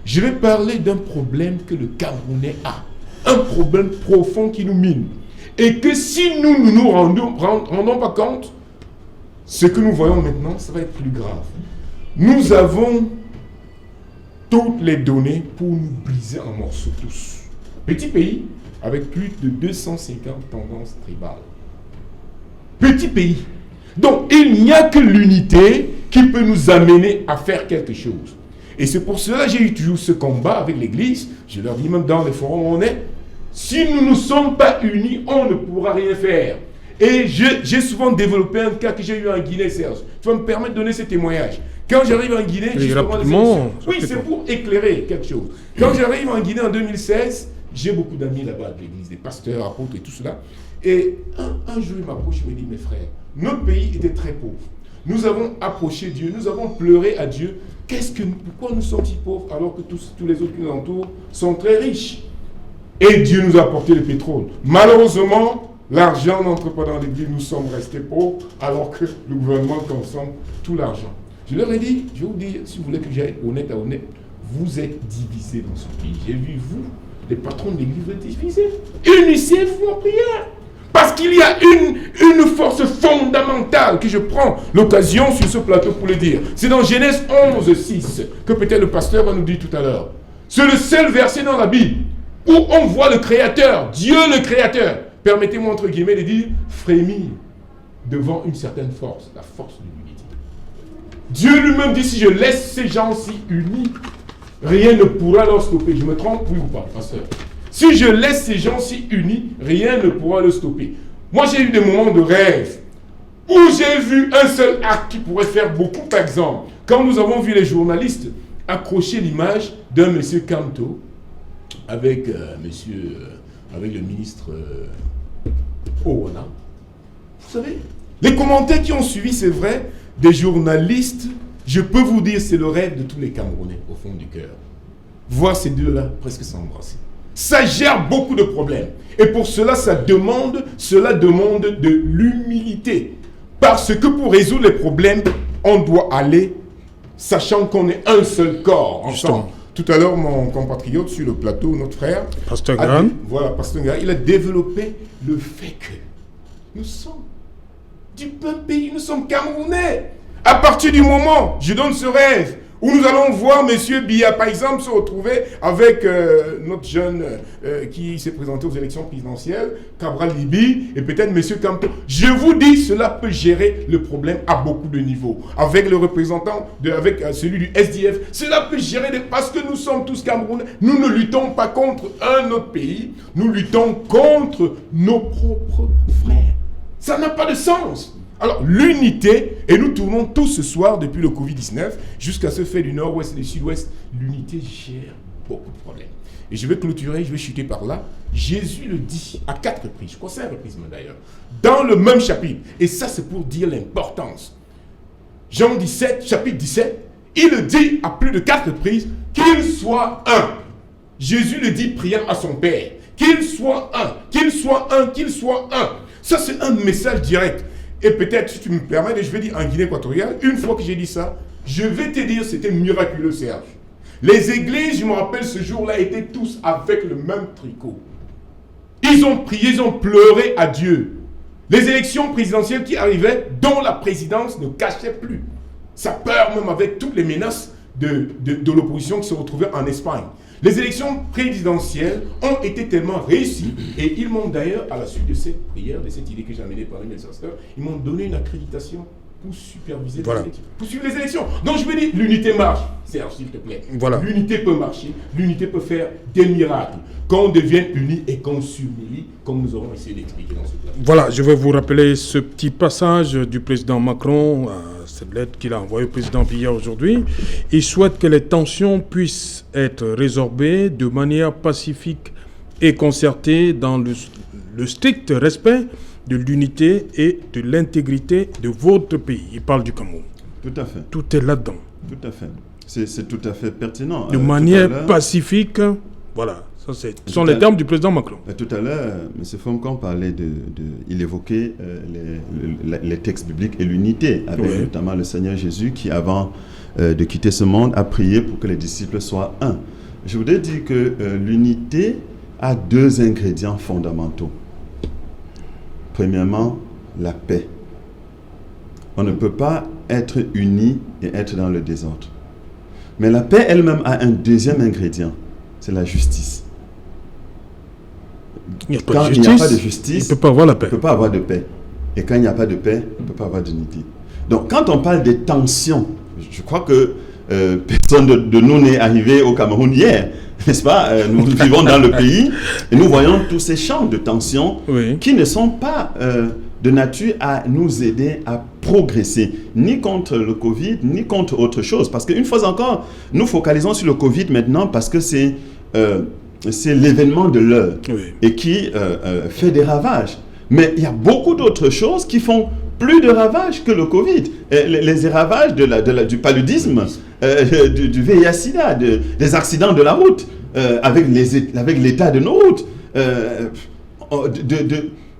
Je vais parler d'un problème que le Camerounais a, un problème profond qui nous mine. Et que si nous ne nous rendons pas compte, ce que nous voyons maintenant, ça va être plus grave. Nous avons toutes les données pour nous briser en morceaux tous. Petit pays avec plus de 250 tendances tribales. Petit pays. Donc il n'y a que l'unité qui peut nous amener à faire quelque chose. Et c'est pour cela que j'ai eu toujours ce combat avec l'Église. Je leur dis même dans les forums où on est, si nous ne sommes pas unis, on ne pourra rien faire. Et j'ai souvent développé un cas que j'ai eu en Guinée, Serge. Tu vas me permettre de donner ce témoignage. Quand j'arrive en Guinée, oui, c'est pour éclairer quelque chose. Quand j'arrive en Guinée en 2016, j'ai beaucoup d'amis là-bas de l'église, des pasteurs, apôtres et tout cela. Et un jour, il m'approche, il me dit, mes frères, notre pays était très pauvre. Nous avons approché Dieu, nous avons pleuré à Dieu. Pourquoi nous sommes si pauvres alors que tous les autres qui nous entourent sont très riches? Et Dieu nous a apporté le pétrole. Malheureusement, l'argent n'entre pas dans l'église, nous sommes restés pauvres alors que le gouvernement consomme tout l'argent. Je leur ai dit, je vais vous dire, si vous voulez que j'aille honnête à honnête, vous êtes divisés dans ce pays. J'ai vu vous, les patrons de l'église, vous êtes divisés. Unissez-vous en prière. Parce qu'il y a une force fondamentale que je prends l'occasion sur ce plateau pour le dire. C'est dans Genèse 11:6 que peut-être le pasteur va nous dire tout à l'heure. C'est le seul verset dans la Bible où on voit le Créateur, Dieu le Créateur. Permettez-moi entre guillemets de dire frémir devant une certaine force, la force de l'unité. Dieu lui-même dit, si je laisse ces gens-ci unis, rien ne pourra leur stopper. Je me trompe, oui ou pas, pasteur? Si je laisse ces gens-ci unis, rien ne pourra le stopper. Moi, j'ai eu des moments de rêve où j'ai vu un seul acte qui pourrait faire beaucoup. Par exemple, quand nous avons vu les journalistes accrocher l'image d'un monsieur Kanto avec avec le ministre Owana. Vous savez, les commentaires qui ont suivi, c'est vrai, des journalistes, je peux vous dire, c'est le rêve de tous les Camerounais au fond du cœur. Voir ces deux-là presque s'embrasser. Ça gère beaucoup de problèmes. Et pour cela, cela demande de l'humilité. Parce que pour résoudre les problèmes, on doit aller sachant qu'on est un seul corps ensemble. Tout à l'heure, mon compatriote sur le plateau, notre frère, Pasteur Graham, Pasteur Graham, il a développé le fait que nous sommes du même pays, nous sommes Camerounais. À partir du moment, je donne ce rêve, où nous allons voir M. Biya, par exemple, se retrouver avec notre jeune qui s'est présenté aux élections présidentielles, Cabral Libi, et peut-être M. Kamto. Je vous dis, cela peut gérer le problème à beaucoup de niveaux. Avec le représentant, avec celui du SDF, cela peut gérer, parce que nous sommes tous Camerounais. Nous ne luttons pas contre un autre pays, nous luttons contre nos propres frères. Ça n'a pas de sens. Alors, l'unité, et nous tournons tous ce soir, depuis le Covid-19, jusqu'à ce fait du nord-ouest et du sud-ouest, l'unité gère beaucoup de problèmes. Et je vais clôturer, je vais chuter par là. Jésus le dit à 4 reprises, je crois que c'est 5 reprises d'ailleurs, dans le même chapitre. Et ça, c'est pour dire l'importance. Jean 17, chapitre 17, il le dit à plus de 4 reprises, qu'il soit un. Jésus le dit priant à son Père, qu'il soit un, qu'il soit un, qu'il soit un. Ça, c'est un message direct. Et peut-être, si tu me permets, je vais dire en Guinée équatoriale, une fois que j'ai dit ça, je vais te dire, c'était miraculeux, Serge. Les églises, je me rappelle, ce jour-là, étaient tous avec le même tricot. Ils ont prié, ils ont pleuré à Dieu. Les élections présidentielles qui arrivaient, dont la présidence ne cachait plus sa peur, même avec toutes les menaces de l'opposition qui se retrouvait en Espagne. Les élections présidentielles ont été tellement réussies, et ils m'ont d'ailleurs, à la suite de cette prière, de cette idée que j'ai amenée par mes pasteurs, ils m'ont donné une accréditation pour superviser les élections, pour suivre les élections. Donc je veux dire, l'unité marche. Serge, s'il te plaît. Voilà. L'unité peut marcher, l'unité peut faire des miracles. Quand on devient unis et qu'on s'humilie, comme nous aurons essayé d'expliquer dans ce plan. Voilà, je vais vous rappeler ce petit passage du président Macron, cette lettre qu'il a envoyée au président Biya aujourd'hui. Il souhaite que les tensions puissent être résorbées de manière pacifique et concertée dans le strict respect de l'unité et de l'intégrité de votre pays. Il parle du Cameroun. Tout à fait. Tout est là-dedans. Tout à fait. C'est tout à fait pertinent. De manière pacifique, voilà. Ce sont les termes du président Macron. Tout à l'heure, M. Foncan parlait il évoquait les textes bibliques et l'unité, avec notamment le Seigneur Jésus qui, avant de quitter ce monde, a prié pour que les disciples soient un. Je voudrais dire que l'unité a 2 ingrédients fondamentaux. Premièrement, la paix. On ne peut pas être uni et être dans le désordre. Mais la paix elle-même a un deuxième ingrédient, c'est la justice. Quand il n'y a pas de justice, il ne peut pas avoir la paix. Il ne peut pas avoir de paix. Et quand il n'y a pas de paix, il ne peut pas avoir d'unité. Donc quand on parle des tensions, je crois que personne de nous n'est arrivé au Cameroun hier, n'est-ce pas? Nous vivons dans le pays et nous voyons tous ces champs de tensions qui ne sont pas de nature à nous aider à progresser, ni contre le Covid, ni contre autre chose. Parce qu'une fois encore, nous focalisons sur le Covid maintenant parce que c'est l'événement de l'heure et qui fait des ravages. Mais il y a beaucoup d'autres choses qui font plus de ravages que le Covid. Les ravages du paludisme, du VIH-Sida, des accidents de la route, avec l'état de nos routes,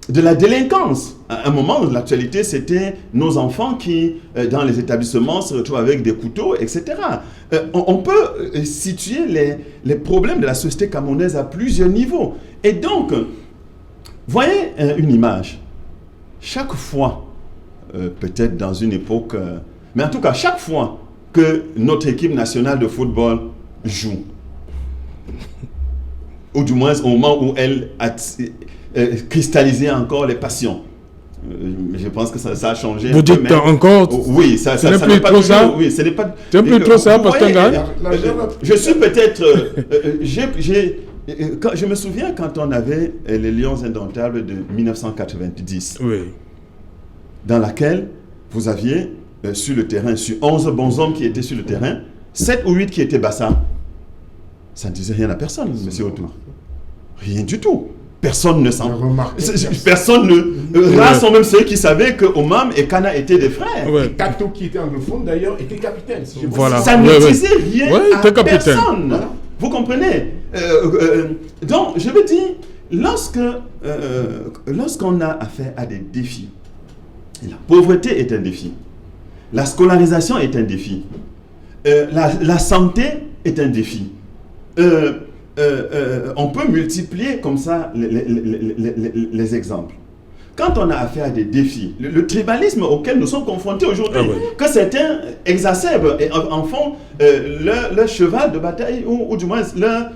de la délinquance. À un moment, l'actualité, c'était nos enfants qui, dans les établissements, se retrouvent avec des couteaux, etc. On peut situer les problèmes de la société camerounaise à plusieurs niveaux. Et donc, voyez une image. Chaque fois, peut-être dans une époque, mais en tout cas, chaque fois que notre équipe nationale de football joue, ou du moins au moment où elle a cristallisé encore les passions. Je pense que ça a changé. Vous dites encore? Oui, ça n'est plus trop ça. Oui, ce n'est pas. C'est plus trop ça, Pasteur. Je suis peut-être. Je me souviens quand on avait les Lions indomptables de 1990, dans laquelle vous aviez sur le terrain, sur 11 bons hommes qui étaient sur le terrain, 7 ou 8 qui étaient Bassa. Ça ne disait rien à personne, monsieur Autour. Rien du tout. Personne ne s'en... Personne ne... Là sont même ceux qui savaient que Omam et Kana étaient des frères. Et Kato, qui était anglophone d'ailleurs, était capitaine. Si ça ne disait rien à personne. Voilà. Vous comprenez? Donc, je veux dire, lorsqu'on a affaire à des défis, la pauvreté est un défi, la scolarisation est un défi, la santé est un défi, on peut multiplier comme ça les exemples. Quand on a affaire à des défis, le tribalisme auquel nous sommes confrontés aujourd'hui, que certains exacerbent et en font leur cheval de bataille, ou du moins leur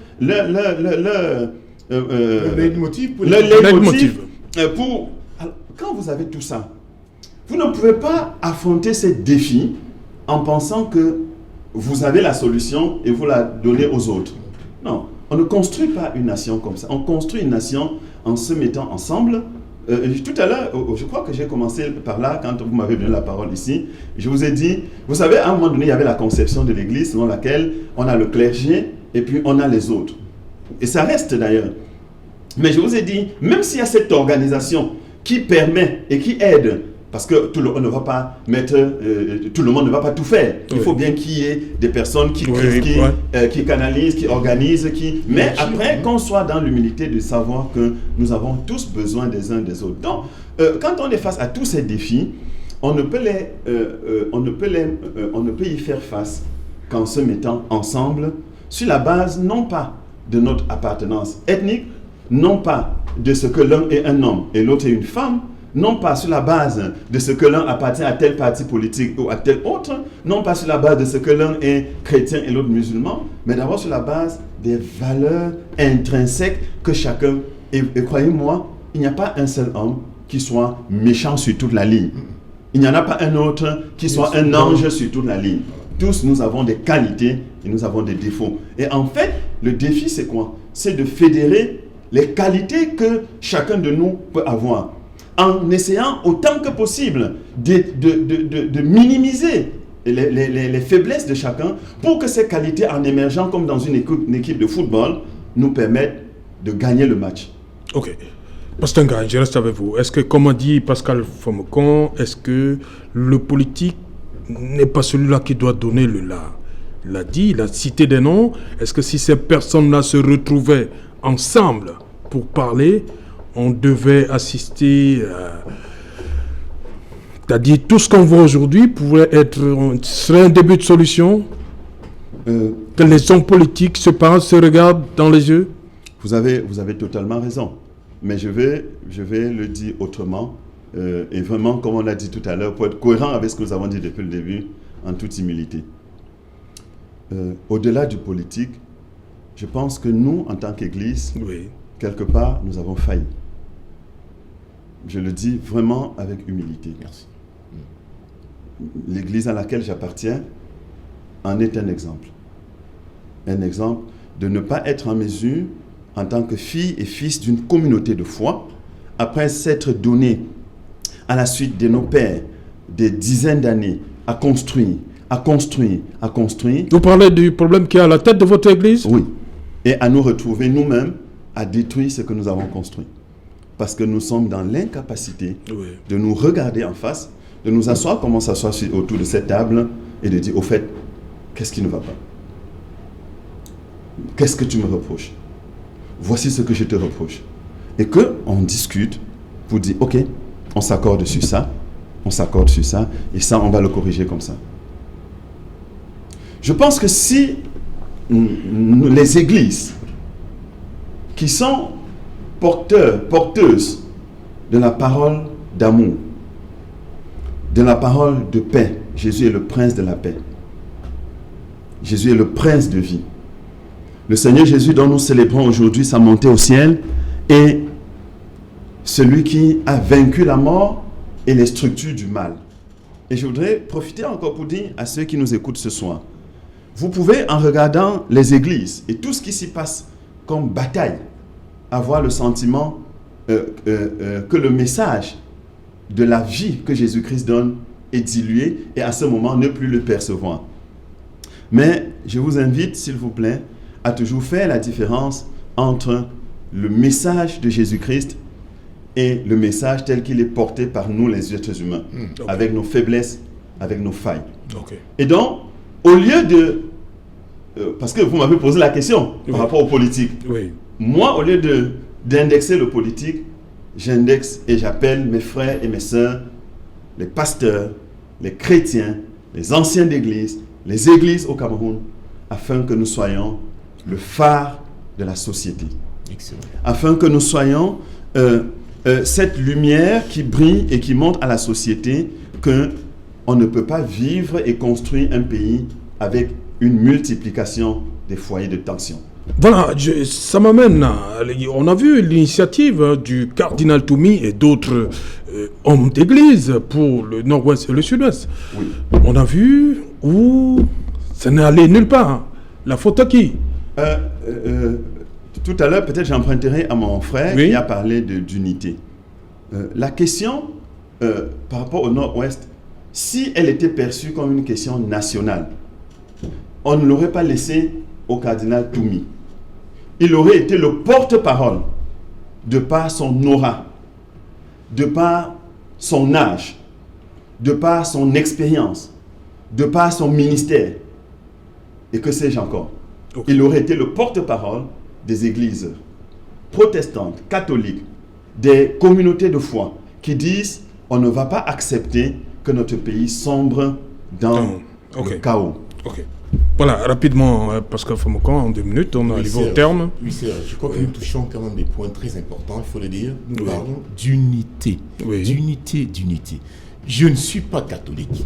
leitmotiv. Quand vous avez tout ça, vous ne pouvez pas affronter ces défis en pensant que vous avez la solution et vous la donnez aux autres. Non, on ne construit pas une nation comme ça. On construit une nation en se mettant ensemble. Tout à l'heure, je crois que j'ai commencé par là, quand vous m'avez donné la parole ici, je vous ai dit, vous savez, à un moment donné, il y avait la conception de l'Église selon laquelle on a le clergé et puis on a les autres. Et ça reste d'ailleurs. Mais je vous ai dit, même s'il y a cette organisation qui permet et qui aide, parce que tout le monde ne va pas tout le monde ne va pas tout faire. Il faut bien qu'il y ait des personnes qui canalisent, qui organisent, mais après qu'on soit dans l'humilité de savoir que nous avons tous besoin des uns des autres. Donc, quand on est face à tous ces défis, on ne peut y faire face qu'en se mettant ensemble sur la base non pas de notre appartenance ethnique, non pas de ce que l'un est un homme et l'autre est une femme, non pas sur la base de ce que l'un appartient à tel parti politique ou à tel autre, non pas sur la base de ce que l'un est chrétien et l'autre musulman, mais d'abord sur la base des valeurs intrinsèques que chacun... Et croyez-moi, il n'y a pas un seul homme qui soit méchant sur toute la ligne. Il n'y en a pas un autre qui soit un ange sur toute la ligne. Tous, nous avons des qualités et nous avons des défauts. Et en fait, le défi, c'est quoi? C'est de fédérer les qualités que chacun de nous peut avoir, en essayant autant que possible de minimiser les faiblesses de chacun pour que ces qualités, en émergeant comme dans une équipe de football, nous permettent de gagner le match. Ok. Pasteur Ngagne, je reste avec vous. Est-ce que, comme a dit Pascal Fomocon, est-ce que le politique n'est pas celui-là qui doit donner le là? l'a dit, il a cité des noms. Est-ce que si ces personnes-là se retrouvaient ensemble pour parler, on devait assister c'est-à-dire tout ce qu'on voit aujourd'hui serait un début de solution? Que les hommes politiques se parlent, se regardent dans les yeux? Vous avez totalement raison. Mais je vais le dire autrement. Et vraiment, comme on l'a dit tout à l'heure, pour être cohérent avec ce que nous avons dit depuis le début, en toute humilité. Au-delà du politique, je pense que nous, en tant qu'Église, quelque part, nous avons failli. Je le dis vraiment avec humilité. Merci. L'Église à laquelle j'appartiens en est un exemple. Un exemple de ne pas être en mesure, en tant que fille et fils d'une communauté de foi, après s'être donné à la suite de nos pères des dizaines d'années à construire. Vous parlez du problème qui est à la tête de votre Église? Oui. Et à nous retrouver nous-mêmes à détruire ce que nous avons construit. Parce que nous sommes dans l'incapacité de nous regarder en face, de nous asseoir comme on s'assoit autour de cette table et de dire, au fait, qu'est-ce qui ne va pas? Qu'est-ce que tu me reproches? Voici ce que je te reproche. Et qu'on discute pour dire, ok, on s'accorde sur ça, et ça, on va le corriger comme ça. Je pense que si les églises qui sont porteuses de la parole d'amour, de la parole de paix, Jésus est le prince de la paix. Jésus est le prince de vie. Le Seigneur Jésus dont nous célébrons aujourd'hui sa montée au ciel est celui qui a vaincu la mort et les structures du mal. Et je voudrais profiter encore pour dire à ceux qui nous écoutent ce soir, vous pouvez, en regardant les églises et tout ce qui s'y passe comme bataille, avoir le sentiment que le message de la vie que Jésus-Christ donne est dilué et à ce moment ne plus le percevoir. Mais je vous invite, s'il vous plaît, à toujours faire la différence entre le message de Jésus-Christ et le message tel qu'il est porté par nous les êtres humains, avec nos faiblesses, avec nos failles. Et donc, au lieu de... parce que vous m'avez posé la question par rapport aux politiques. Moi, au lieu d'indexer le politique, j'indexe et j'appelle mes frères et mes sœurs, les pasteurs, les chrétiens, les anciens d'église, les églises au Cameroun, afin que nous soyons le phare de la société. Excellent. Afin que nous soyons cette lumière qui brille et qui montre à la société qu'on ne peut pas vivre et construire un pays avec une multiplication des foyers de tension. Voilà, ça m'amène, on a vu l'initiative du cardinal Toumi et d'autres hommes d'église pour le nord-ouest et le sud-ouest. Oui. On a vu où ça n'est allé nulle part. La faute à qui? Tout à l'heure, peut-être j'emprunterai à mon frère qui a parlé d'unité. La question par rapport au nord-ouest, si elle était perçue comme une question nationale, on ne l'aurait pas laissé au cardinal Toumi. Il aurait été le porte-parole de par son aura, de par son âge, de par son expérience, de par son ministère, et que sais-je encore. Il aurait été le porte-parole des églises protestantes, catholiques, des communautés de foi qui disent on ne va pas accepter que notre pays sombre dans le chaos. Voilà, rapidement, parce que Famocon, en 2 minutes, on arrive au terme. Oui, je crois que nous touchons quand même des points très importants, il faut le dire. Nous parlons d'unité. D'unité. Je ne suis pas catholique,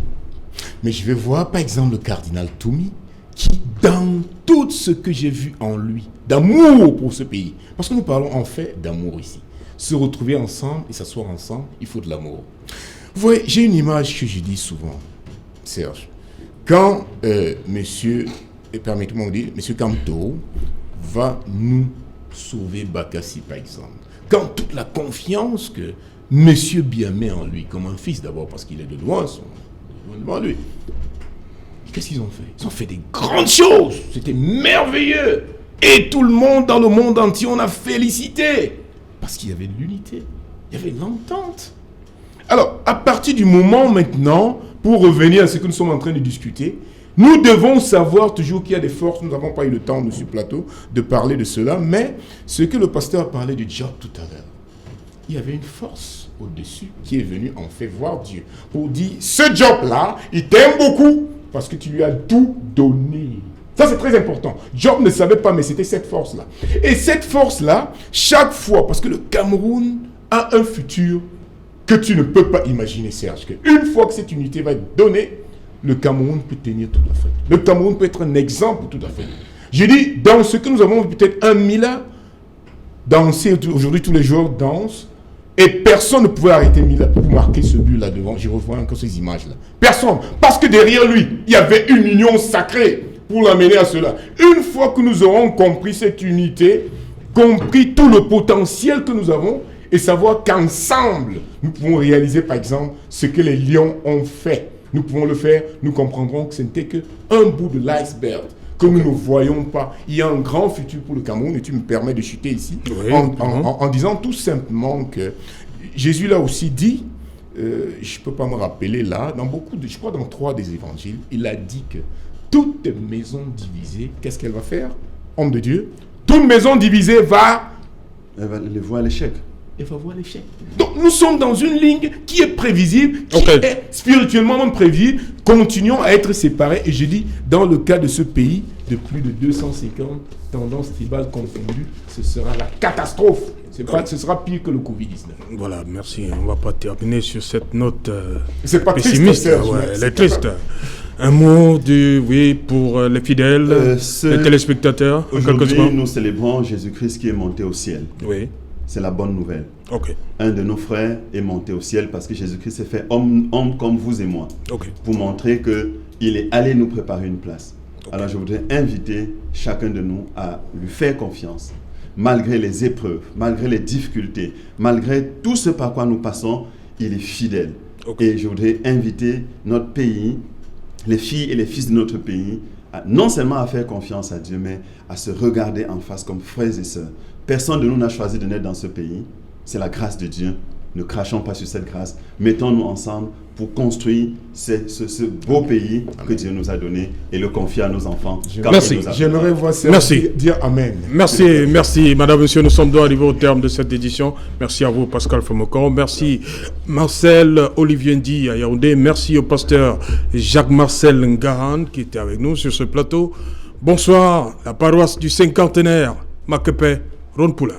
mais je vais voir par exemple le cardinal Toumi, qui, dans tout ce que j'ai vu en lui, d'amour pour ce pays, parce que nous parlons en fait d'amour ici, se retrouver ensemble et s'asseoir ensemble, il faut de l'amour. Vous voyez, j'ai une image que je dis souvent, Serge. Quand monsieur Camto va nous sauver Bakassi, par exemple, quand toute la confiance que monsieur Biamé en lui, comme un fils d'abord, parce qu'il est de loin, devant lui, qu'est-ce qu'ils ont fait? Ils ont fait des grandes choses, c'était merveilleux. Et tout le monde dans le monde entier, on a félicité, parce qu'il y avait de l'unité, il y avait de l'entente. Alors, à partir du moment maintenant, pour revenir à ce que nous sommes en train de discuter, Nous devons savoir toujours qu'il y a des forces. Nous n'avons pas eu le temps de ce plateau de parler de cela, mais ce que le pasteur a parlé de Job tout à l'heure, il y avait une force au-dessus qui est venue en fait voir Dieu pour dire, ce Job-là, il t'aime beaucoup parce que tu lui as tout donné. Ça, c'est très important. Job ne savait pas, mais c'était cette force-là. Et cette force-là, chaque fois, parce que le Cameroun a un futur que tu ne peux pas imaginer, Serge, qu'une fois que cette unité va être donnée, le Cameroun peut tenir toute l'Afrique. Le Cameroun peut être un exemple pour toute l'Afrique. Je dis, dans ce que nous avons peut-être 1 Mila, danser aujourd'hui, tous les joueurs dansent, et personne ne pouvait arrêter Mila pour marquer ce but là devant. Je revois encore ces images-là. Personne. Parce que derrière lui, il y avait une union sacrée pour l'amener à cela. Une fois que nous aurons compris cette unité, compris tout le potentiel que nous avons, et savoir qu'ensemble, nous pouvons réaliser, par exemple, ce que les Lions ont fait. Nous pouvons le faire, nous comprendrons que ce n'était qu'un bout de l'iceberg, que nous ne voyons pas. Il y a un grand futur pour le Cameroun, et tu me permets de chuter ici, oui, en disant tout simplement que Jésus l'a aussi dit, je ne peux pas me rappeler là, je crois dans 3 des évangiles, il a dit que toute maison divisée, qu'est-ce qu'elle va faire, homme de Dieu? Toute maison divisée va... Elle va les voir à l'échec. Elle va voir l'échec. Donc nous sommes dans une ligne qui est prévisible, qui est spirituellement même prévisible. Continuons à être séparés. Et je dis, dans le cas de ce pays, de plus de 250 tendances tribales confondues, ce sera la catastrophe. Ce sera pire que le Covid-19. Voilà, merci. On ne va pas terminer sur cette note c'est pas pessimiste. Triste, Serge, elle est triste. Un mot pour les fidèles, les téléspectateurs. Aujourd'hui, nous célébrons Jésus-Christ qui est monté au ciel. Oui. C'est la bonne nouvelle. Okay. Un de nos frères est monté au ciel parce que Jésus-Christ s'est fait homme comme vous et moi. Okay. Pour montrer qu'il est allé nous préparer une place. Okay. Alors je voudrais inviter chacun de nous à lui faire confiance. Malgré les épreuves, malgré les difficultés, malgré tout ce par quoi nous passons, il est fidèle. Okay. Et je voudrais inviter notre pays, les filles et les fils de notre pays, non seulement à faire confiance à Dieu, mais à se regarder en face comme frères et sœurs. Personne de nous n'a choisi de naître dans ce pays. C'est la grâce de Dieu. Ne crachons pas sur cette grâce. Mettons-nous ensemble pour construire ce beau pays que Dieu nous a donné et le confier à nos enfants. Merci. J'aimerais voir ça dire Amen. Merci, Madame, Monsieur. Nous sommes arrivés au terme de cette édition. Merci à vous, Pascal Fomokon. Merci, Marcel Olivier Ndi à Yaoundé. Merci au pasteur Jacques-Marcel Ngaran qui était avec nous sur ce plateau. Bonsoir, la paroisse du cinquantenaire, Makepe, Ron Poulain.